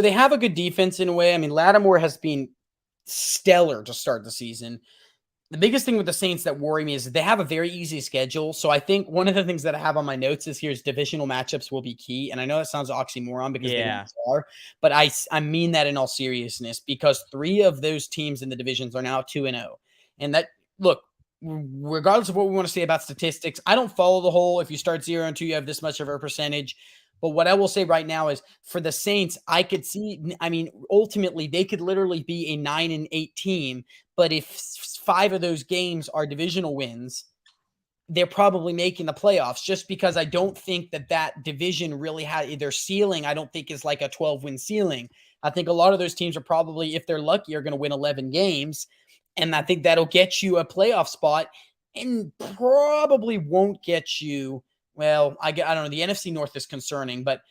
they have a good defense in a way. I mean, Lattimore has been stellar to start the season. The biggest thing with the Saints that worry me is that they have a very easy schedule. So I think one of the things that I have on my notes is here's divisional matchups will be key. And I know that sounds oxymoron because they are, but I mean that in all seriousness, because 3 of those teams in the divisions are now 2-0. And that, look, regardless of what we want to say about statistics, I don't follow the whole, if you start 0-2, you have this much of a percentage. But what I will say right now is for the Saints, I could see, I mean, ultimately they could literally be a 9-8 team. But if 5 of those games are divisional wins, they're probably making the playoffs, just because I don't think that division really had their ceiling. I don't think is like a 12-win ceiling. I think a lot of those teams are probably, if they're lucky, are going to win 11 games. And I think that'll get you a playoff spot and probably won't get you, well, I don't know. The NFC North is concerning, but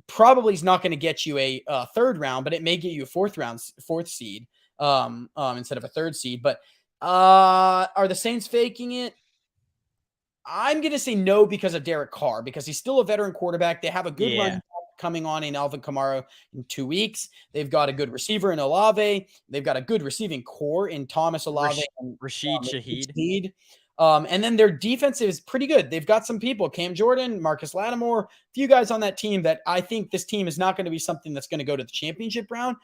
probably is not going to get you a third round, but it may get you a fourth seed instead of a third seed. But are the Saints faking it? I'm going to say no because of Derek Carr, because he's still a veteran quarterback. They have a good run coming on in Alvin Kamara in 2 weeks. They've got a good receiver in Olave. They've got a good receiving core in Thomas Olave and Rashid Shaheed. And then their defense is pretty good. They've got some people, Cam Jordan, Marcus Lattimore, a few guys on that team that I think this team is not going to be something that's going to go to the championship round,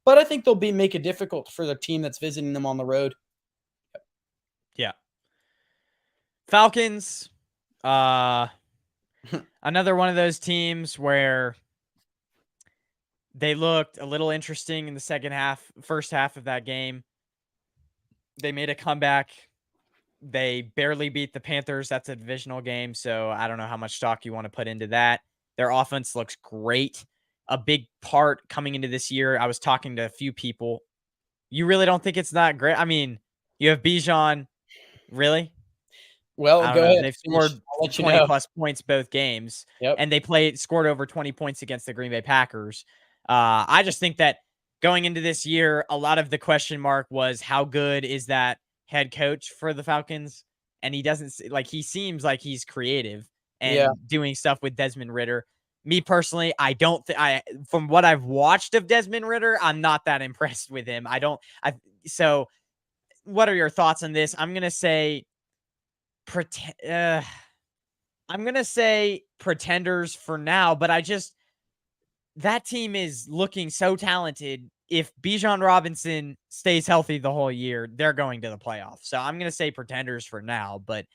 but I think they'll make it difficult for the team that's visiting them on the road. Yeah. Falcons, another one of those teams where they looked a little interesting in the first half of that game. They made a comeback. They barely beat the Panthers. That's a divisional game, so I don't know how much stock you want to put into that. Their offense looks great. A big part coming into this year, I was talking to a few people. You really don't think it's not great? I mean, you have Bijan. Really? Well, go ahead. They've scored 20-plus points both games, and they scored over 20 points against the Green Bay Packers. I just think that going into this year, a lot of the question mark was how good is that head coach for the Falcons? And he seems like he's creative and doing stuff with Desmond Ridder. Me personally, from what I've watched of Desmond Ridder, I'm not that impressed with him. So what are your thoughts on this? I'm going to say pretenders for now, but that team is looking so talented. If Bijan Robinson stays healthy the whole year, they're going to the playoffs. So I'm going to say pretenders for now, but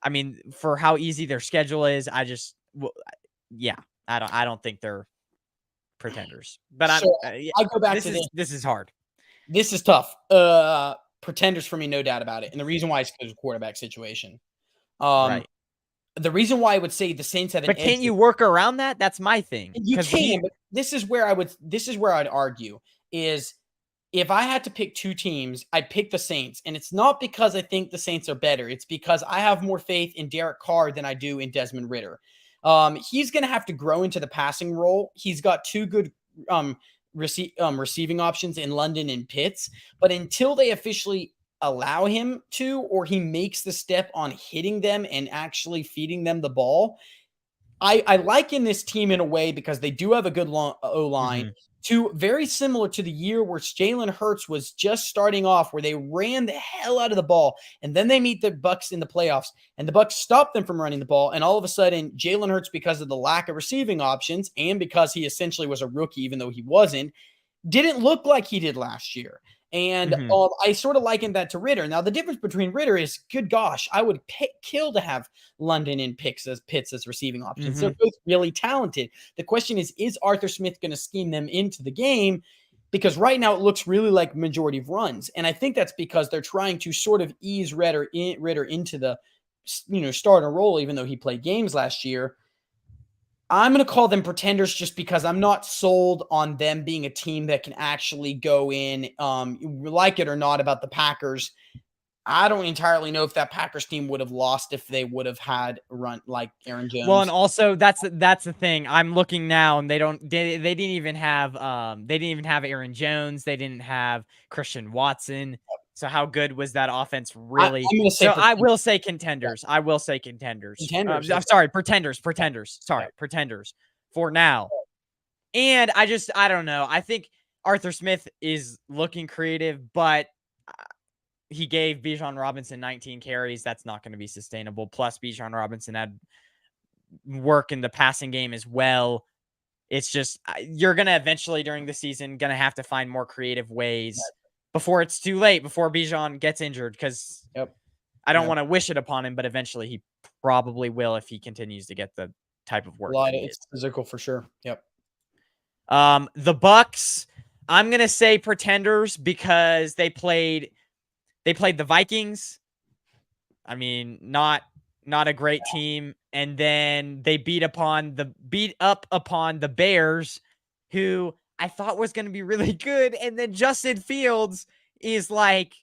I mean, for how easy their schedule is, I don't think they're pretenders. But I go back to this is hard. This is tough. Pretenders for me, no doubt about it. And the reason why is because of quarterback situation. Right. The reason why I would say the Saints have an edge. But can't you work around that? That's my thing. You can, but this is where I'd argue is if I had to pick 2 teams, I'd pick the Saints. And it's not because I think the Saints are better. It's because I have more faith in Derek Carr than I do in Desmond Ridder. He's going to have to grow into the passing role. He's got 2 good receiving options in London and Pitts. But until they officially allow him to, or he makes the step on hitting them and actually feeding them the ball, I liken this team in a way because they do have a good O-line to very similar to the year where Jalen Hurts was just starting off, where they ran the hell out of the ball, and then they meet the Bucs in the playoffs, and the Bucs stopped them from running the ball, and all of a sudden, Jalen Hurts, because of the lack of receiving options and because he essentially was a rookie, even though he wasn't, didn't look like he did last year. And I sort of likened that to Ridder. Now, the difference between Ridder is, good gosh, I would kill to have London and Pitts as receiving options. They're both really talented. The question is Arthur Smith going to scheme them into the game? Because right now it looks really like majority of runs. And I think that's because they're trying to sort of ease Ridder into the starter role, even though he played games last year. I'm going to call them pretenders just because I'm not sold on them being a team that can actually go in, like it or not about the Packers. I don't entirely know if that Packers team would have lost if they would have had a run like Aaron Well, and Jones. also that's the thing. I'm looking now, and they didn't even have Aaron Jones. They didn't have Christian Watson. So how good was that offense I'm really? going to say So I pretenders. will say contenders. I will say contenders. Contenders. I'm sorry, pretenders. Pretenders. Sorry, pretenders for now. And I don't know. I think Arthur Smith is looking creative, but he gave Bijan Robinson 19 carries. That's not going to be sustainable. Plus, Bijan Robinson had work in the passing game as well. It's just you're going to eventually during the season going to have to find more creative ways before it's too late, before Bijan gets injured, because I don't want to wish it upon him, but eventually he probably will if he continues to get the type of work that he It's is. physical for sure. Yep. The Bucks, I'm going to say pretenders because they played the Vikings. I mean, not a great team, and then they beat up upon the Bears, who I thought was going to be really good, and then Justin Fields is like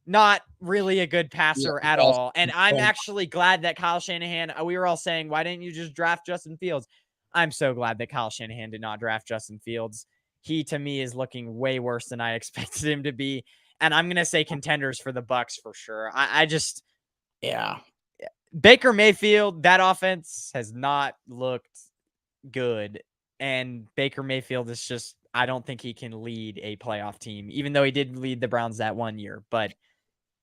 not really a good passer at all. And I'm actually glad that Kyle Shanahan, we were all saying, why didn't you just draft Justin Fields? I'm so glad that Kyle Shanahan did not draft Justin Fields. He, to me, is looking way worse than I expected him to be. And I'm going to say contenders for the Bucks for sure. I just, Baker Mayfield, that offense has not looked good. And Baker Mayfield is just, I don't think he can lead a playoff team, even though he did lead the Browns that one year. But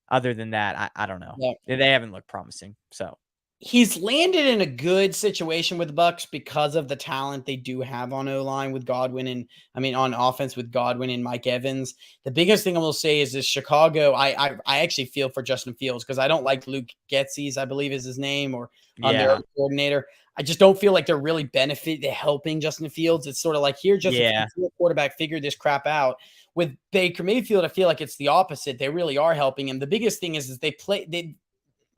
other than that, I don't know. They haven't looked promising. So he's landed in a good situation with the Bucks because of the talent they do have on O-line with Godwin and on offense with Godwin and Mike Evans. The biggest thing I will say is this Chicago. I actually feel for Justin Fields because I don't like Luke Getsy's, I believe is his name, or their coordinator. I just don't feel like they're really helping Justin Fields. It's sort of like, here, Justin Fields, your quarterback, figure this crap out. With Baker Mayfield, I feel like it's the opposite. They really are helping him. The biggest thing is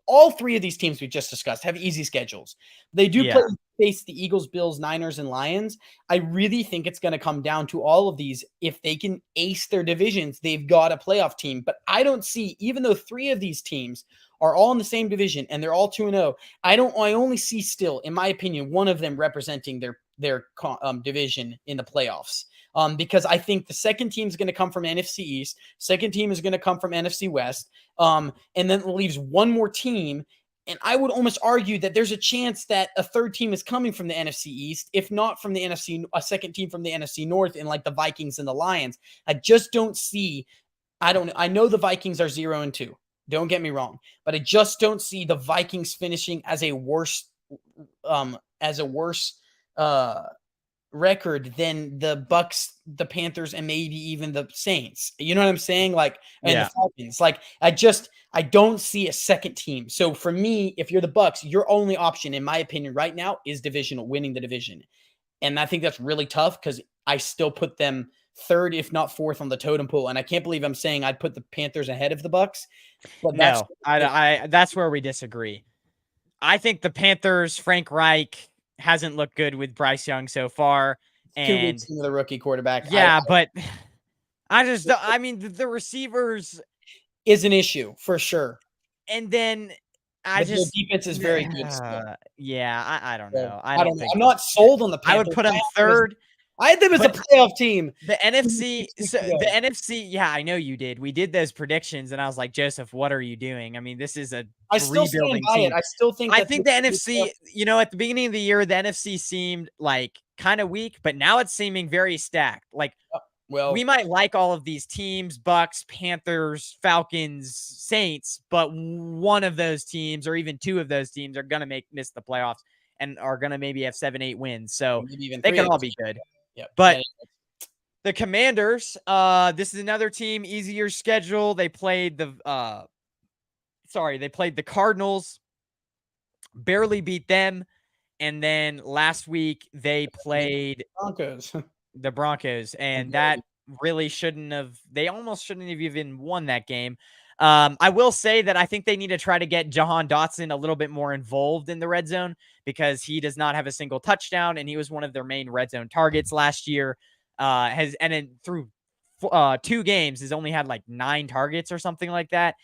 all three of these teams we just discussed have easy schedules. They do face the Eagles, Bills, Niners, and Lions. I really think it's going to come down to all of these. If they can ace their divisions, they've got a playoff team. But I don't see, even though three of these teams are all in the same division and they're all 2-0, I only see still, in my opinion, one of them representing their division in the playoffs. Because I think the second team is going to come from NFC East. Second team is going to come from NFC West. And then it leaves one more team. And I would almost argue that there's a chance that a third team is coming from the NFC East, if not from the NFC, a second team from the NFC North, in like the Vikings and the Lions. I just don't see. I know the Vikings are 0-2. Don't get me wrong, but I just don't see the Vikings finishing as a worse record than the Bucks, the Panthers, and maybe even the Saints. You know what I'm saying? Like, and the Falcons. Like, I don't see a second team. So for me, if you're the Bucks, your only option, in my opinion, right now is winning the division. And I think that's really tough because I still put them third, if not fourth, on the totem pole. And I can't believe I'm saying I'd put the Panthers ahead of the Bucks. But that's where we disagree. I think the Panthers, Frank Reich hasn't looked good with Bryce Young so far. And 2 weeks into the rookie quarterback. But the receivers is an issue for sure. And then their defense is very good still. I don't know. I'm not sold on the Panthers. I would put them third. I had them as a playoff team. The NFC, I know you did. We did those predictions, and I was like, Joseph, what are you doing? I mean, this is a rebuilding team. I still think the NFC, at the beginning of the year, the NFC seemed like kind of weak, but now it's seeming very stacked. Like, we might like all of these teams, Bucks, Panthers, Falcons, Saints, but one of those teams or even two of those teams are going to miss the playoffs and are going to maybe have 7-8 wins. So they can all be good. But the Commanders, this is another team, easier schedule. They played the Cardinals, barely beat them. And then last week they played the Broncos, and that really they almost shouldn't have even won that game. I will say that I think they need to try to get Jahan Dotson a little bit more involved in the red zone because he does not have a single touchdown, and he was one of their main red zone targets last year. Through 2 games has only had like 9 targets or something like that.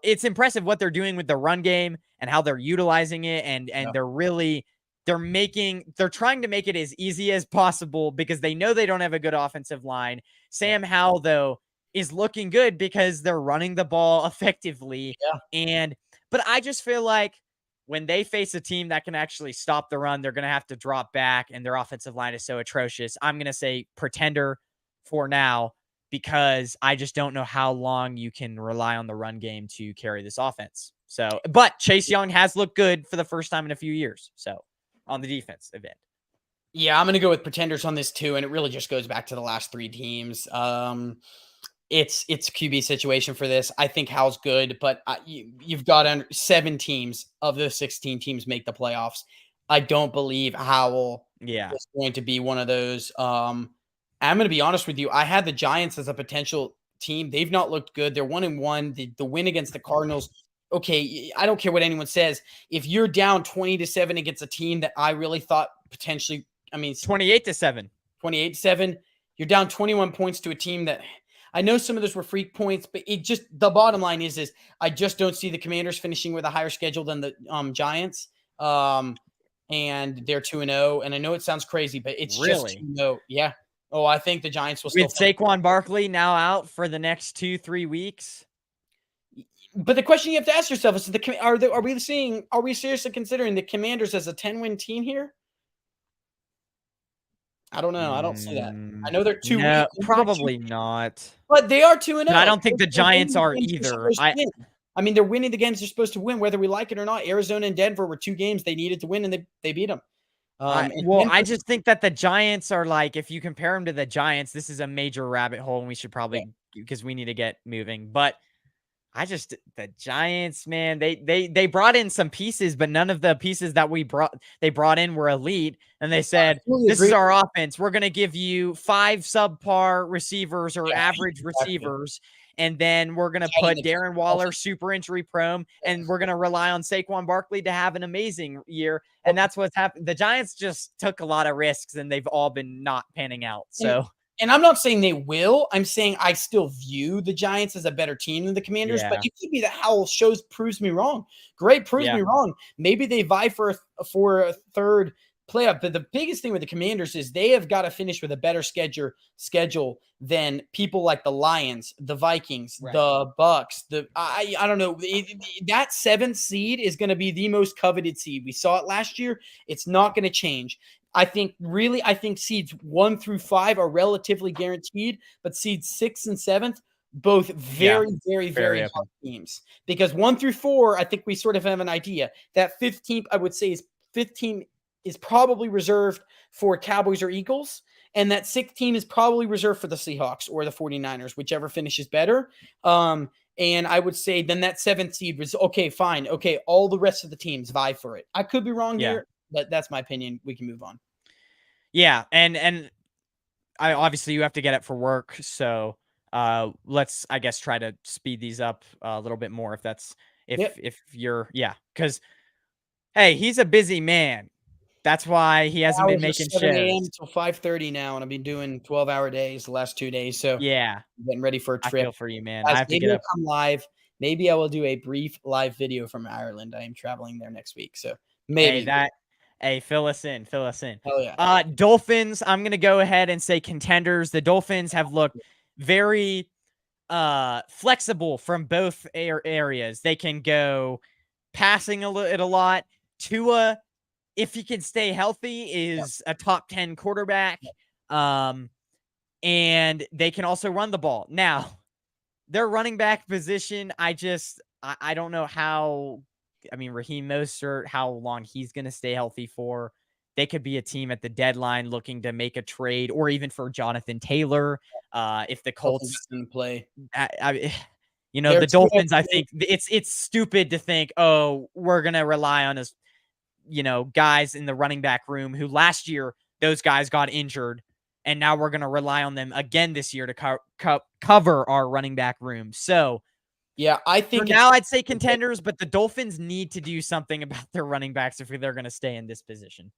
It's impressive what they're doing with the run game and how they're utilizing it, and Yeah. they're trying to make it as easy as possible because they know they don't have a good offensive line. Sam Howell, though, is looking good because they're running the ball effectively. Yeah. But I just feel like when they face a team that can actually stop the run, they're going to have to drop back, and their offensive line is so atrocious. I'm going to say pretender for now, because I just don't know how long you can rely on the run game to carry this offense. So, but Chase Young has looked good for the first time in a few years. So, on the defense event. Yeah, I'm going to go with pretenders on this too, and it really just goes back to the last 3 teams. It's a QB situation for this. I think Howell's good, but you've got 7 teams of the 16 teams make the playoffs. I don't believe Howell is going to be one of those. I'm going to be honest with you. I had the Giants as a potential team. They've not looked good. They're 1-1. The win against the Cardinals. Okay, I don't care what anyone says. If you're down 20-7 against a team that I really thought potentially, 28-7. 28-7, you're down 21 points to a team that I know some of those were freak points, but the bottom line is I just don't see the Commanders finishing with a higher schedule than the Giants. And they're 2-0. And I know it sounds crazy, but it's really just 2-0. Yeah. Oh, I think the Giants will with Saquon Barkley now out for the next 2-3 weeks. But the question you have to ask yourself is: are we seriously considering the Commanders as a 10-win team here? I don't know. I don't see that. I know they're 2 no, weeks. probably not. But they are 2-0. I don't think the Giants are either. They're winning the games they're supposed to win, whether we like it or not. Arizona and Denver were 2 games they needed to win, and they beat them. I just think that the Giants are like, if you compare them to the Giants, this is a major rabbit hole, and we should probably, because we need to get moving. But the Giants, man, they brought in some pieces, but none of the pieces that they brought in were elite. And they said, this is our offense. We're going to give you 5 subpar receivers or average receivers. And then we're going to put Darren Waller super injury prone, and we're going to rely on Saquon Barkley to have an amazing year. And that's what's happened. The Giants just took a lot of risks, and they've all been not panning out. So. And I'm not saying they will. I'm saying I still view the Giants as a better team than the Commanders. But it could be that Howell proves me wrong. Great, proves me wrong. Maybe they vie for a third playoff. But the biggest thing with the Commanders is they have got to finish with a better schedule than people like the Lions, the Vikings, the Bucks. I don't know. That 7th seed is going to be the most coveted seed. We saw it last year. It's not going to change. I think seeds 1 through 5 are relatively guaranteed, but seeds 6 and 7th, both very hard teams. Because 1 through 4, I think we sort of have an idea. That 15th, I would say, 15 is probably reserved for Cowboys or Eagles, and that 16 is probably reserved for the Seahawks or the 49ers, whichever finishes better. And I would say then that 7th seed was okay, fine. Okay, all the rest of the teams vie for it. I could be wrong here, but that's my opinion. We can move on. Yeah, and I obviously you have to get it for work, so let's I guess try to speed these up a little bit more if you're because hey, he's a busy man. That's why he hasn't been making shows. 7 a.m. until 5:30 now, and I've been doing 12-hour days the last 2 days. So yeah, getting ready for a trip. I feel for you, man. I have to get up. Come live. Maybe I will do a brief live video from Ireland. I am traveling there next week, so maybe Hey, fill us in. Oh, yeah. Dolphins, I'm going to go ahead and say contenders. The Dolphins have looked very flexible from both areas. They can go passing a lot. Tua, if he can stay healthy, is a top 10 quarterback. And they can also run the ball. Now, their running back position, I don't know how. Raheem Mostert, how long he's going to stay healthy for. They could be a team at the deadline looking to make a trade, or even for Jonathan Taylor. If the Colts play, the Dolphins, I think it's stupid to think, oh, we're going to rely on us, guys in the running back room who last year those guys got injured, and now we're going to rely on them again this year to cover our running back room. So Yeah, I For think it's now, I'd say contenders, but the Dolphins need to do something about their running backs if they're going to stay in this position.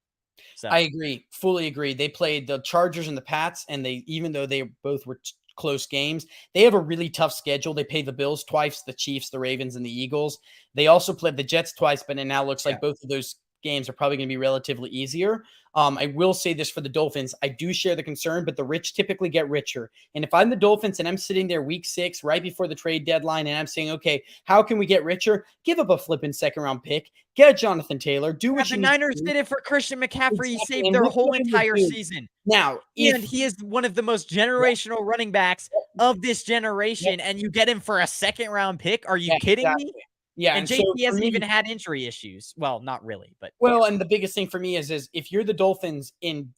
So, I agree, fully agree. They played the Chargers and the Pats, and they even though they both were close games, they have a really tough schedule. They pay the Bills twice, the Chiefs, the Ravens, and the Eagles. They also played the Jets twice, but it now looks yeah. like both of those games are probably going to be relatively easier. I will say this for the Dolphins. I do share the concern, but the rich typically get richer. And if I'm the Dolphins and I'm sitting there week 6, right before the trade deadline, and I'm saying, okay, how can we get richer? Give up a flipping second round pick, get Jonathan Taylor, do Yeah, what the you need Niners to do. did it for Christian McCaffrey. He Exactly, saved and their look whole what he would entire do. season. Now, And if he is one of the most yeah, generational running backs of this yeah, generation, and you get him for a second round pick? Are you yeah, kidding me? exactly. Yeah, And and so JT for hasn't even me, had injury issues. Well, not really, but yeah. well, and the biggest thing for me is if you're the Dolphins in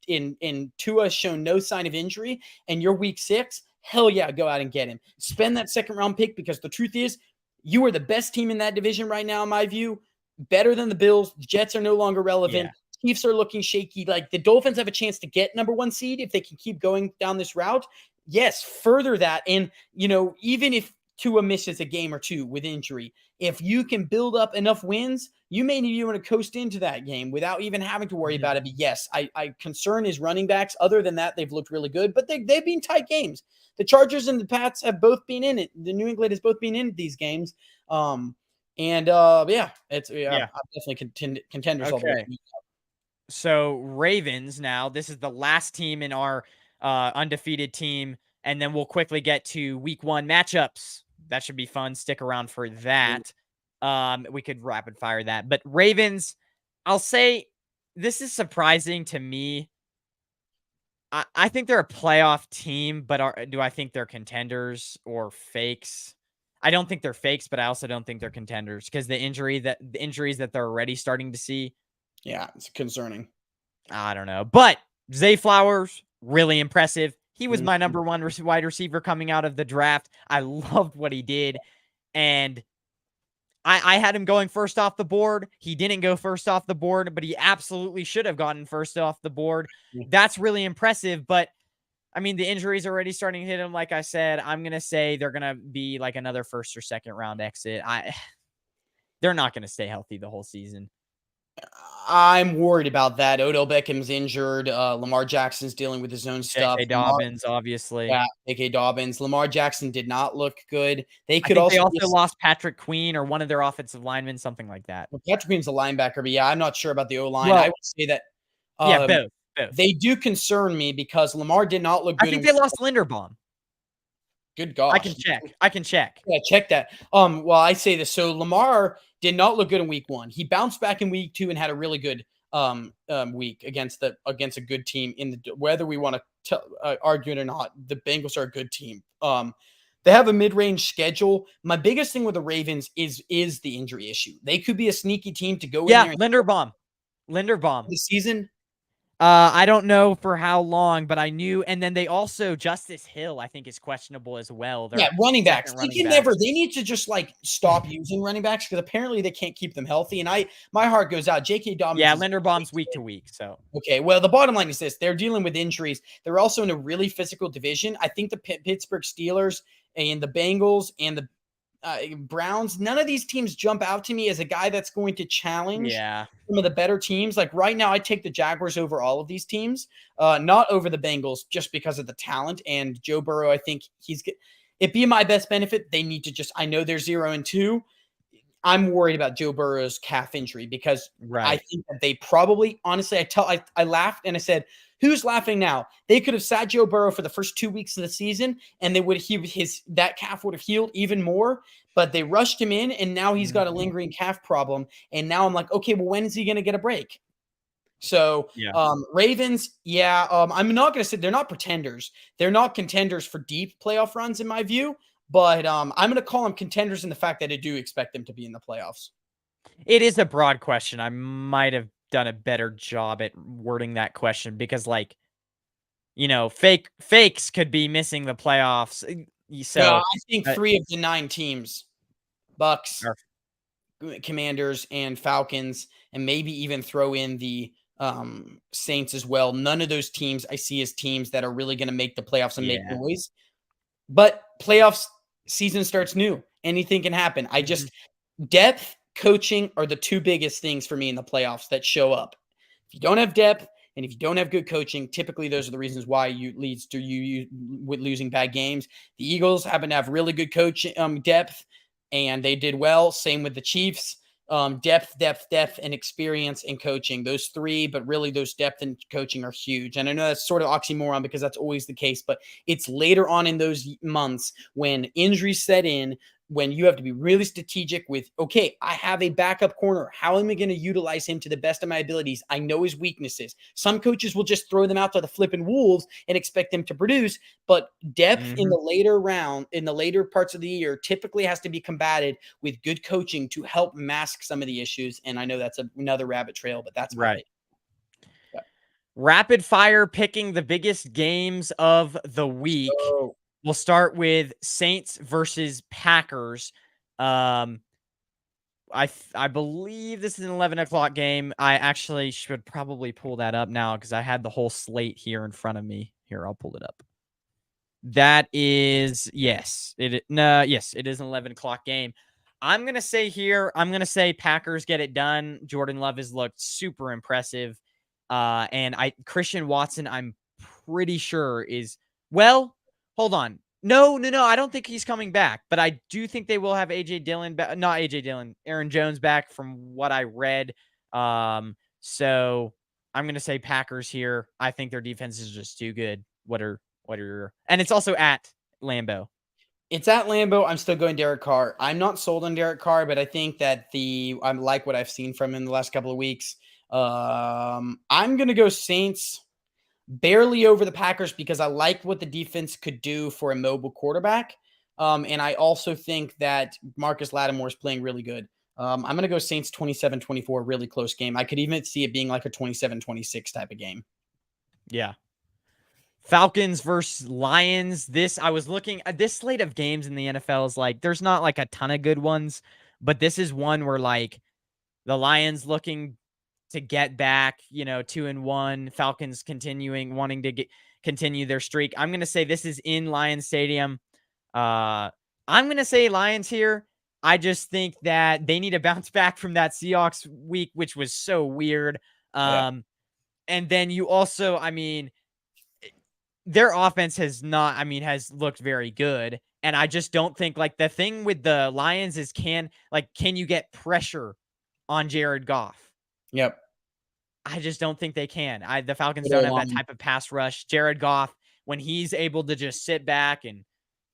Tua shown no sign of injury and you're week 6, hell yeah, go out and get him. Spend that second round pick because the truth is you are the best team in that division right now, in my view. Better than the Bills. The Jets are no longer relevant. Yeah. Chiefs are looking shaky. Like the Dolphins have a chance to get number 1 seed if they can keep going down this route. Yes, further that. And, even if Tua misses a game or two with injury, if you can build up enough wins, you may need to coast into that game without even having to worry Mhm. about it. But yes, I concern is running backs. Other than that, they've looked really good, but they've been tight games. The Chargers and the Pats have both been in it. The New England has both been in these games. Yeah, Yeah. I'm definitely contenders all the way. Okay. So Ravens now, this is the last team in our undefeated team, and then we'll quickly get to week 1 matchups. That should be fun. Stick around for that. We could rapid fire that. But Ravens, I'll say this is surprising to me. I think they're a playoff team, but do I think they're contenders or fakes? I don't think they're fakes, but I also don't think they're contenders because the injuries that they're already starting to see. Yeah, it's concerning. I don't know. But Zay Flowers, really impressive. He was my Mhm. number one wide receiver coming out of the draft. I loved what he did. And I had him going first off the board. He didn't go first off the board, but he absolutely should have gotten first off the board. That's really impressive. But I mean, the injuries are already starting to hit him. Like I said, I'm going to say they're going to be like another first or second round exit. They're not going to stay healthy the whole season. I'm worried about that. Odell Beckham's injured. Lamar Jackson's dealing with his own stuff. J.K. Dobbins, obviously. Yeah, J.K. Dobbins. Lamar Jackson did not look good. They I could think they also be also lost Patrick Queen or one of their offensive linemen, something like that. Patrick Queen's a linebacker, but yeah, I'm not sure about the O-line. I Well, would say that yeah, um, both. they do concern me because Lamar did not look I good think in they lost Linderbaum. good I gosh. can check. I can check. Yeah, check that. Well, I say this. So Lamar did not look good in week 1. He bounced back in week 2 and had a really good week against a good team in the whether we want to argue it or not. The Bengals are a good team. They have a mid-range schedule. My biggest thing with the Ravens is the injury issue. They could be a sneaky team to go in Yeah, there and Linderbaum. Linderbaum. the season. I don't know for how long, but I knew. And then they also Justice Hill, I think, is questionable as well. Yeah, Their running backs. second They running can back. never. They need to just stop using running backs because apparently they can't keep them healthy. And my heart goes out. J.K. Dobbins Yeah, is Linderbaum's week to week. So okay. Well, the bottom line is this: they're dealing with injuries. They're also in a really physical division. I think the Pittsburgh Steelers and the Bengals and the Browns, none of these teams jump out to me as a guy that's going to challenge yeah. some of the better teams. Like right now, I take the Jaguars over all of these teams, not over the Bengals just because of the talent. And Joe Burrow, I think it'd be my best benefit. They need to I know they're 0-2. I'm worried about Joe Burrow's calf injury because I Right. think that they probably, honestly, I laughed and I said, who's laughing now? They could have sat Joe Burrow for the first 2 weeks of the season and that calf would have healed even more, but they rushed him in and now he's got a lingering calf problem. And now I'm like, okay, well, when is he going to get a break? So, Yeah. Ravens, yeah, I'm not going to say they're not pretenders. They're not contenders for deep playoff runs in my view, but I'm going to call them contenders in the fact that I do expect them to be in the playoffs. It is a broad question. I might have done a better job at wording that question because, like, fakes could be missing the playoffs. No, So, I think uh, 3 of the 9 teams, Bucks, or- Commanders, and Falcons, and maybe even throw in the Saints as well. None of those teams I see as teams that are really going to make the playoffs and make yeah. noise. But playoffs, season starts new. Anything can happen. Mhm. Depth, coaching are the two biggest things for me in the playoffs that show up. If you don't have depth and if you don't have good coaching, typically those are the reasons why you leads to you with losing bad games. The Eagles happen to have really good coaching depth, and they did well. Same with the Chiefs. Depth, and experience and coaching. Those three, but really those depth and coaching are huge. And I know that's sort of oxymoron because that's always the case, but it's later on in those months when injuries set in, when you have to be really strategic with, okay, I have a backup corner. How am I going to utilize him to the best of my abilities? I know his weaknesses. Some coaches will just throw them out to the flipping wolves and expect them to produce, but depth in Mhm. the later parts of the year typically has to be combated with good coaching to help mask some of the issues. And I know that's another rabbit trail, but that's my Right. opinion. Yeah. Rapid fire picking the biggest games of the week. So We'll start with Saints versus Packers. Um, I believe this is an 11 o'clock game. I actually should probably pull that up now because I had the whole slate here in front of me. Here, I'll pull it up. That is yes. Yes, it is an 11 o'clock game. I'm gonna say here, I'm gonna say Packers get it done. Jordan Love has looked super impressive. And Christian Watson, I'm pretty sure is well, hold on. No. I don't think he's coming back, but I do think they will have AJ Dillon back, not AJ Dillon, Aaron Jones back from what I read. So I'm gonna say Packers here. I think their defense is just too good. What are your and it's also at Lambeau. it's at Lambeau. I'm still going Derek Carr. I'm not sold on Derek Carr, but I think that I like what I've seen from him the last couple of weeks. I'm gonna go Saints barely over the Packers because I like what the defense could do for a mobile quarterback. And I also think that Marcus Lattimore is playing really good. I'm going to go Saints 27-24, really close game. I could even see it being like a 27-26 type of game. Yeah. Falcons versus Lions. This I was looking at this slate of games in the NFL is like there's not like a ton of good ones, but this is one where like the Lions looking to get back, 2-1. Falcons continuing wanting to continue their streak. I'm gonna say this is in Lions Stadium. I'm gonna say Lions here. I just think that they need to bounce back from that Seahawks week, which was so weird. Yeah. And then you also, their offense has looked very good. And I just don't think like the thing with the Lions is can you get pressure on Jared Goff? Yep. I just don't think they can. The Falcons don't Middle have that line. type of pass rush. Jared Goff, when he's able to just sit back and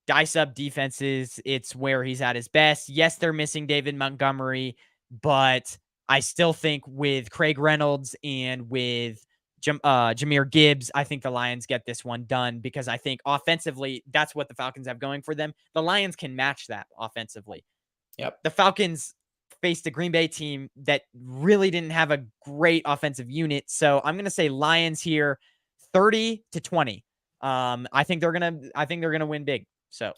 dice up defenses, it's where he's at his best. Yes, they're missing David Montgomery, but I still think with Craig Reynolds and with Jahmyr Gibbs, I think the Lions get this one done because I think offensively, that's what the Falcons have going for them. The Lions can match that offensively. Yep. The Falcons faced a Green Bay team that really didn't have a great offensive unit. So I'm going to say Lions here 30-20. I think they're going to win big. So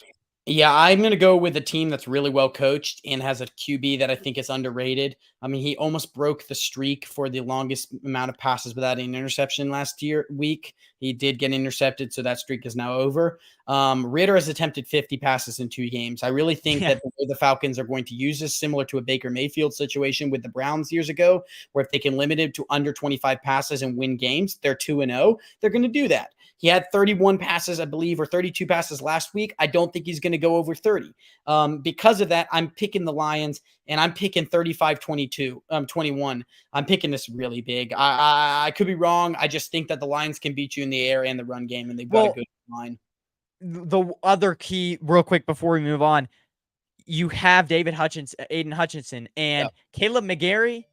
Yeah, I'm going to go with a team that's really well coached and has a QB that I think is underrated. I mean, he almost broke the streak for the longest amount of passes without an interception week. He did get intercepted, so that streak is now over. Ritter has attempted 50 passes in 2 games. I really think yeah, that the way the Falcons are going to use this, similar to a Baker Mayfield situation with the Browns years ago, where if they can limit it to under 25 passes and win games, they're 2-0. They're going to do that. He had 31 passes, I believe, or 32 passes last week. I don't think he's going to go over 30. Because of that, I'm picking the Lions, and I'm picking 21. I'm picking this really big. I could be wrong. I just think that the Lions can beat you in the air and the run game, and they've got a well, good line. the other key, real quick before we move on, you have Aiden Hutchinson, Yeah, and Caleb McGarry,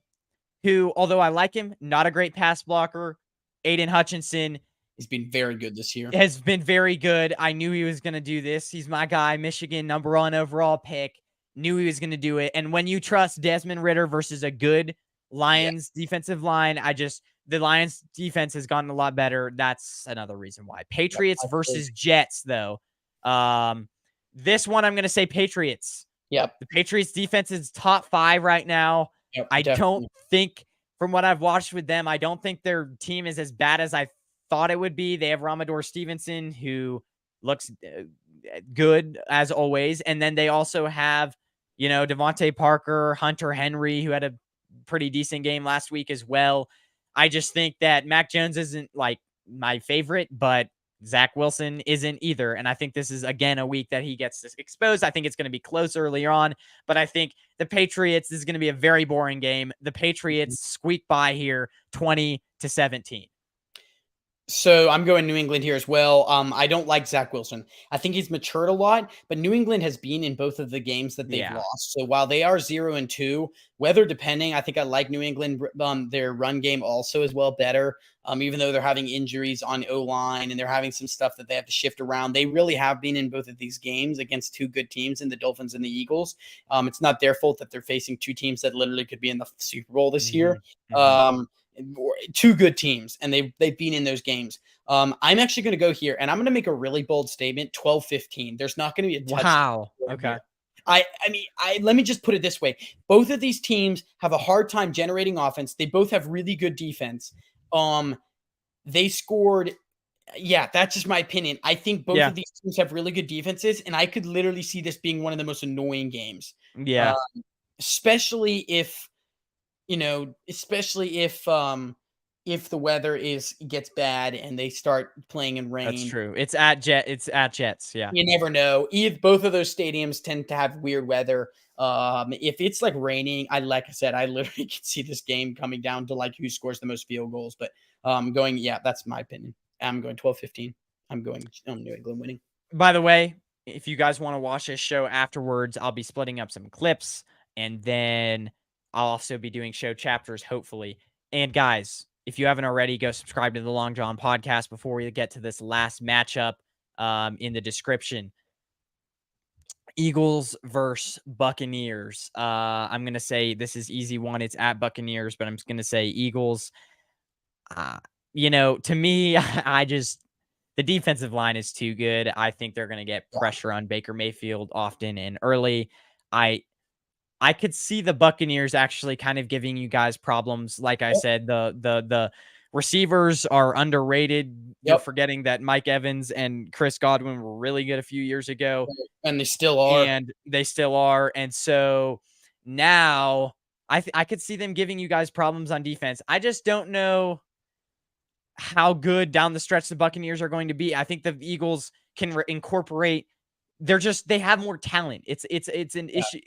who, although I like him, not a great pass blocker. Aiden Hutchinson he's been very good this year. has been very good. I knew he was going to do this. He's my guy, Michigan #1 overall pick. Knew he was going to do it. And when you trust Desmond Ritter versus a good Yeah, Lions defensive line, the Lions defense has gotten a lot better. That's another reason why. yep, Patriots I agree. versus Jets, though. This one I'm going to say Patriots. Yep, The Patriots defense is top 5 right now. yep, I don't definitely. think, from what I've watched with them, I don't think their team is as bad as I thought it would be. They have Ramador Stevenson, who looks good as always. And then they also have, Devontae Parker, Hunter Henry, who had a pretty decent game last week as well. I just think that Mac Jones isn't like my favorite, but Zach Wilson isn't either. And I think this is, again, a week that he gets exposed. I think it's going to be close earlier on, but I think the Patriots, this is going to be a very boring game. The Patriots squeak by here 20-17. So I'm going New England here as well. I don't like Zach Wilson. I think he's matured a lot, but New England has been in both of the games that they've lost. So while they are 0-2, weather depending, I think I like New England. Their run game also as well better. Even though they're having injuries on O-line and they're having some stuff that they have to shift around, they really have been in both of these games against two good teams in the Dolphins and the Eagles. It's not their fault that they're facing two teams that literally could be in the Super Bowl this year. Two good teams, and they've been in those games. I'm actually going to go here, and I'm going to make a really bold statement. 12-15. There's not going to be a touchdown. Wow. Okay. Here. I mean, let me just put it this way. Both of these teams have a hard time generating offense. They both have really good defense. They scored. Yeah, that's just my opinion. I think both of these teams have really good defenses, and I could literally see this being one of the most annoying games. Yeah. Especially if the weather gets bad and they start playing in rain. That's true. It's at Jets. Yeah. You never know. Both of those stadiums tend to have weird weather. If it's like raining, like I said, I literally can see this game coming down to like who scores the most field goals. But that's my opinion. I'm going 12-15. I'm going New England winning. By the way, if you guys want to watch this show afterwards, I'll be splitting up some clips, and then I'll also be doing show chapters, hopefully. And guys, if you haven't already, go subscribe to the Long John podcast before we get to this last matchup in the description. Eagles versus Buccaneers. I'm going to say this is easy one. It's at Buccaneers, but I'm just going to say Eagles. To me, the defensive line is too good. I think they're going to get pressure on Baker Mayfield often and early. I could see the Buccaneers actually kind of giving you guys problems. Like I said, the receivers are underrated. You're forgetting that Mike Evans and Chris Godwin were really good a few years ago. And they still are. And so now I could see them giving you guys problems on defense. I just don't know how good down the stretch the Buccaneers are going to be. I think the Eagles can incorporate. They have more talent. It's an issue.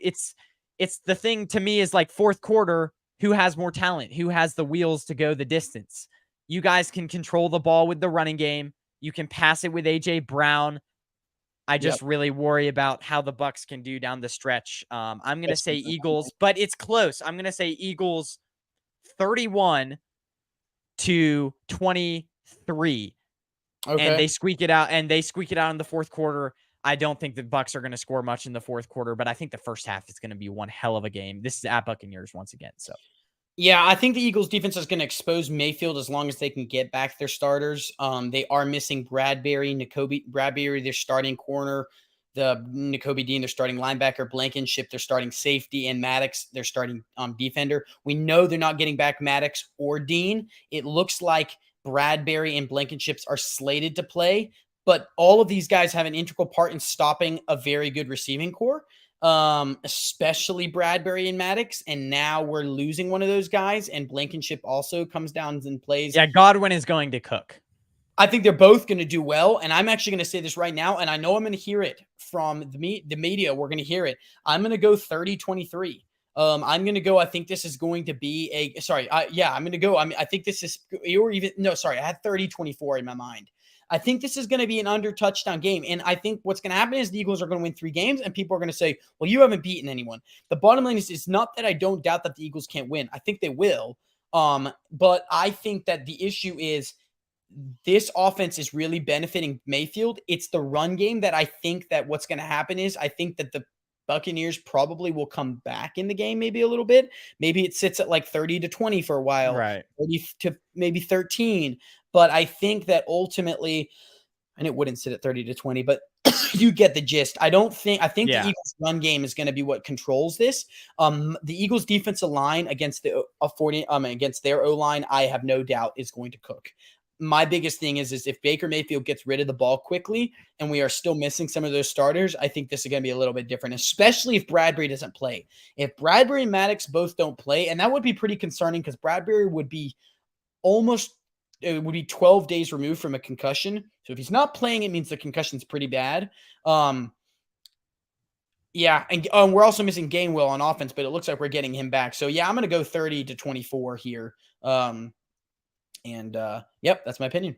It's the thing to me is like fourth quarter, who has more talent? Who has the wheels to go the distance? You guys can control the ball with the running game. You can pass it with A.J. Brown. I just really worry about how the Bucs can do down the stretch. I'm going to say Eagles, but it's close. I'm going to say Eagles 31-23. Okay. And they squeak it out in the fourth quarter. I don't think the Bucs are going to score much in the fourth quarter, but I think the first half is going to be one hell of a game. This is at Buccaneers once again. So, yeah, I think the Eagles defense is going to expose Mayfield as long as they can get back their starters. They are missing Bradbury, their starting corner, the Nakobe Dean, their starting linebacker, Blankenship, their starting safety, and Maddox, their starting defender. We know they're not getting back Maddox or Dean. It looks like Bradbury and Blankenship are slated to play, but all of these guys have an integral part in stopping a very good receiving core, especially Bradbury and Maddox. And now we're losing one of those guys, and Blankenship also comes down and plays. Yeah, Godwin is going to cook. I think they're both going to do well, and I'm actually going to say this right now, and I know I'm going to hear it from the media. We're going to hear it. I'm going to go 30-23. I'm going to go. I think this is going to be I'm going to go. I think this is, or even, no, sorry. I had 30-24 in my mind. I think this is going to be an under touchdown game. And I think what's going to happen is the Eagles are going to win 3 games, and people are going to say, well, you haven't beaten anyone. The bottom line is, it's not that I don't doubt that the Eagles can't win. I think they will. But I think that the issue is this offense is really benefiting Mayfield. It's the run game that I think that what's going to happen is, I think that the Buccaneers probably will come back in the game maybe a little bit. Maybe it sits at like 30-20 for a while, right? 30 to maybe 13. But I think that ultimately, and it wouldn't sit at 30-20, but you get the gist. I think the Eagles run game is going to be what controls this. The Eagles defensive line against their O-line, I have no doubt is going to cook. my biggest thing is if Baker Mayfield gets rid of the ball quickly and we are still missing some of those starters, I think this is going to be a little bit different, especially if Bradbury doesn't play. If Bradbury and Maddox both don't play, and that would be pretty concerning because Bradbury would be almost it would be 12 days removed from a concussion. So if he's not playing, it means the concussion's pretty bad. Yeah, and we're also missing Gainwell on offense, but it looks like we're getting him back. So yeah, I'm going to go 30-24 here. Yep, that's my opinion.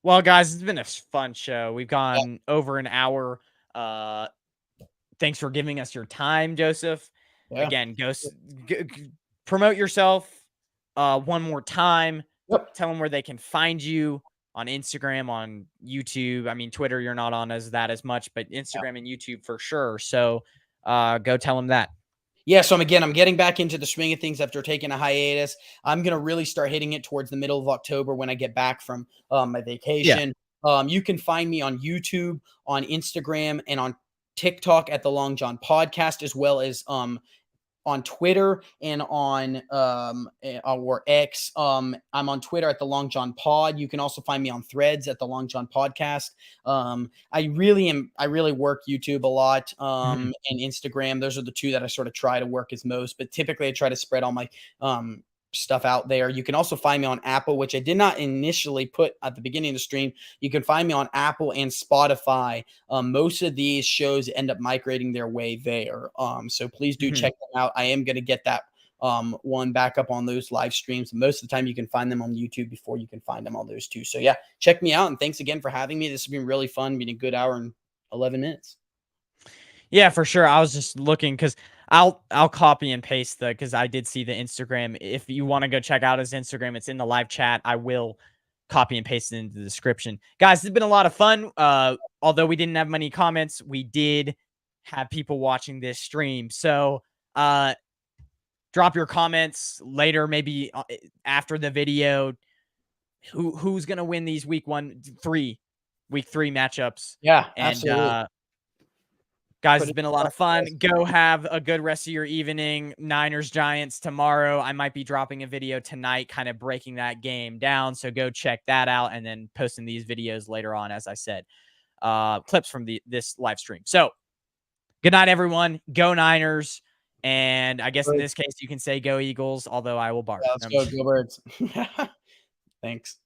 Well, guys, it's been a fun show. We've Yeah. gone over an hour. Thanks for giving us your time, Joseph. Yeah. Again, promote yourself one more time. Yep. Tell them where they can find you on Instagram, on YouTube. I mean, Twitter, you're not on as much, but Instagram and YouTube for sure. So go tell them that. Yeah, so I'm getting back into the swing of things after taking a hiatus. I'm going to really start hitting it towards the middle of October when I get back from my vacation. You can find me on YouTube, on Instagram, and on TikTok at the Long John Podcast, as well as on Twitter and on or X. I'm on Twitter at the Long John Pod. You can also find me on Threads at the Long John Podcast. I really work YouTube a lot and Instagram. Those are the two that I sort of try to work as most, but typically I try to spread all my stuff out there. You can also find me on Apple, which I did not initially put at the beginning of the stream. You can find me on Apple and Spotify. Most of these shows end up migrating their way there. So please do check them out. I am going to get that one back up on those live streams. Most of the time you can find them on YouTube before you can find them on those two. So yeah, check me out. And thanks again for having me. This has been really fun, been a good hour and 11 minutes. Yeah, for sure. I was just looking because I'll copy and paste because I did see the Instagram. If you want to go check out his Instagram, it's in the live chat. I will copy and paste it into the description. Guys, it's been a lot of fun. Although we didn't have many comments, we did have people watching this stream. So drop your comments later, maybe after the video. Who's gonna win these week 3 matchups? Yeah, and absolutely. Guys, it's been a lot of fun. Go have a good rest of your evening. Niners Giants tomorrow. I might be dropping a video tonight, kind of breaking that game down. So go check that out, and then posting these videos later on, as I said, clips from this live stream. So good night, everyone. Go Niners. And I guess in this case, you can say go Eagles, although I will bark. Yeah, let's go Birds. Thanks.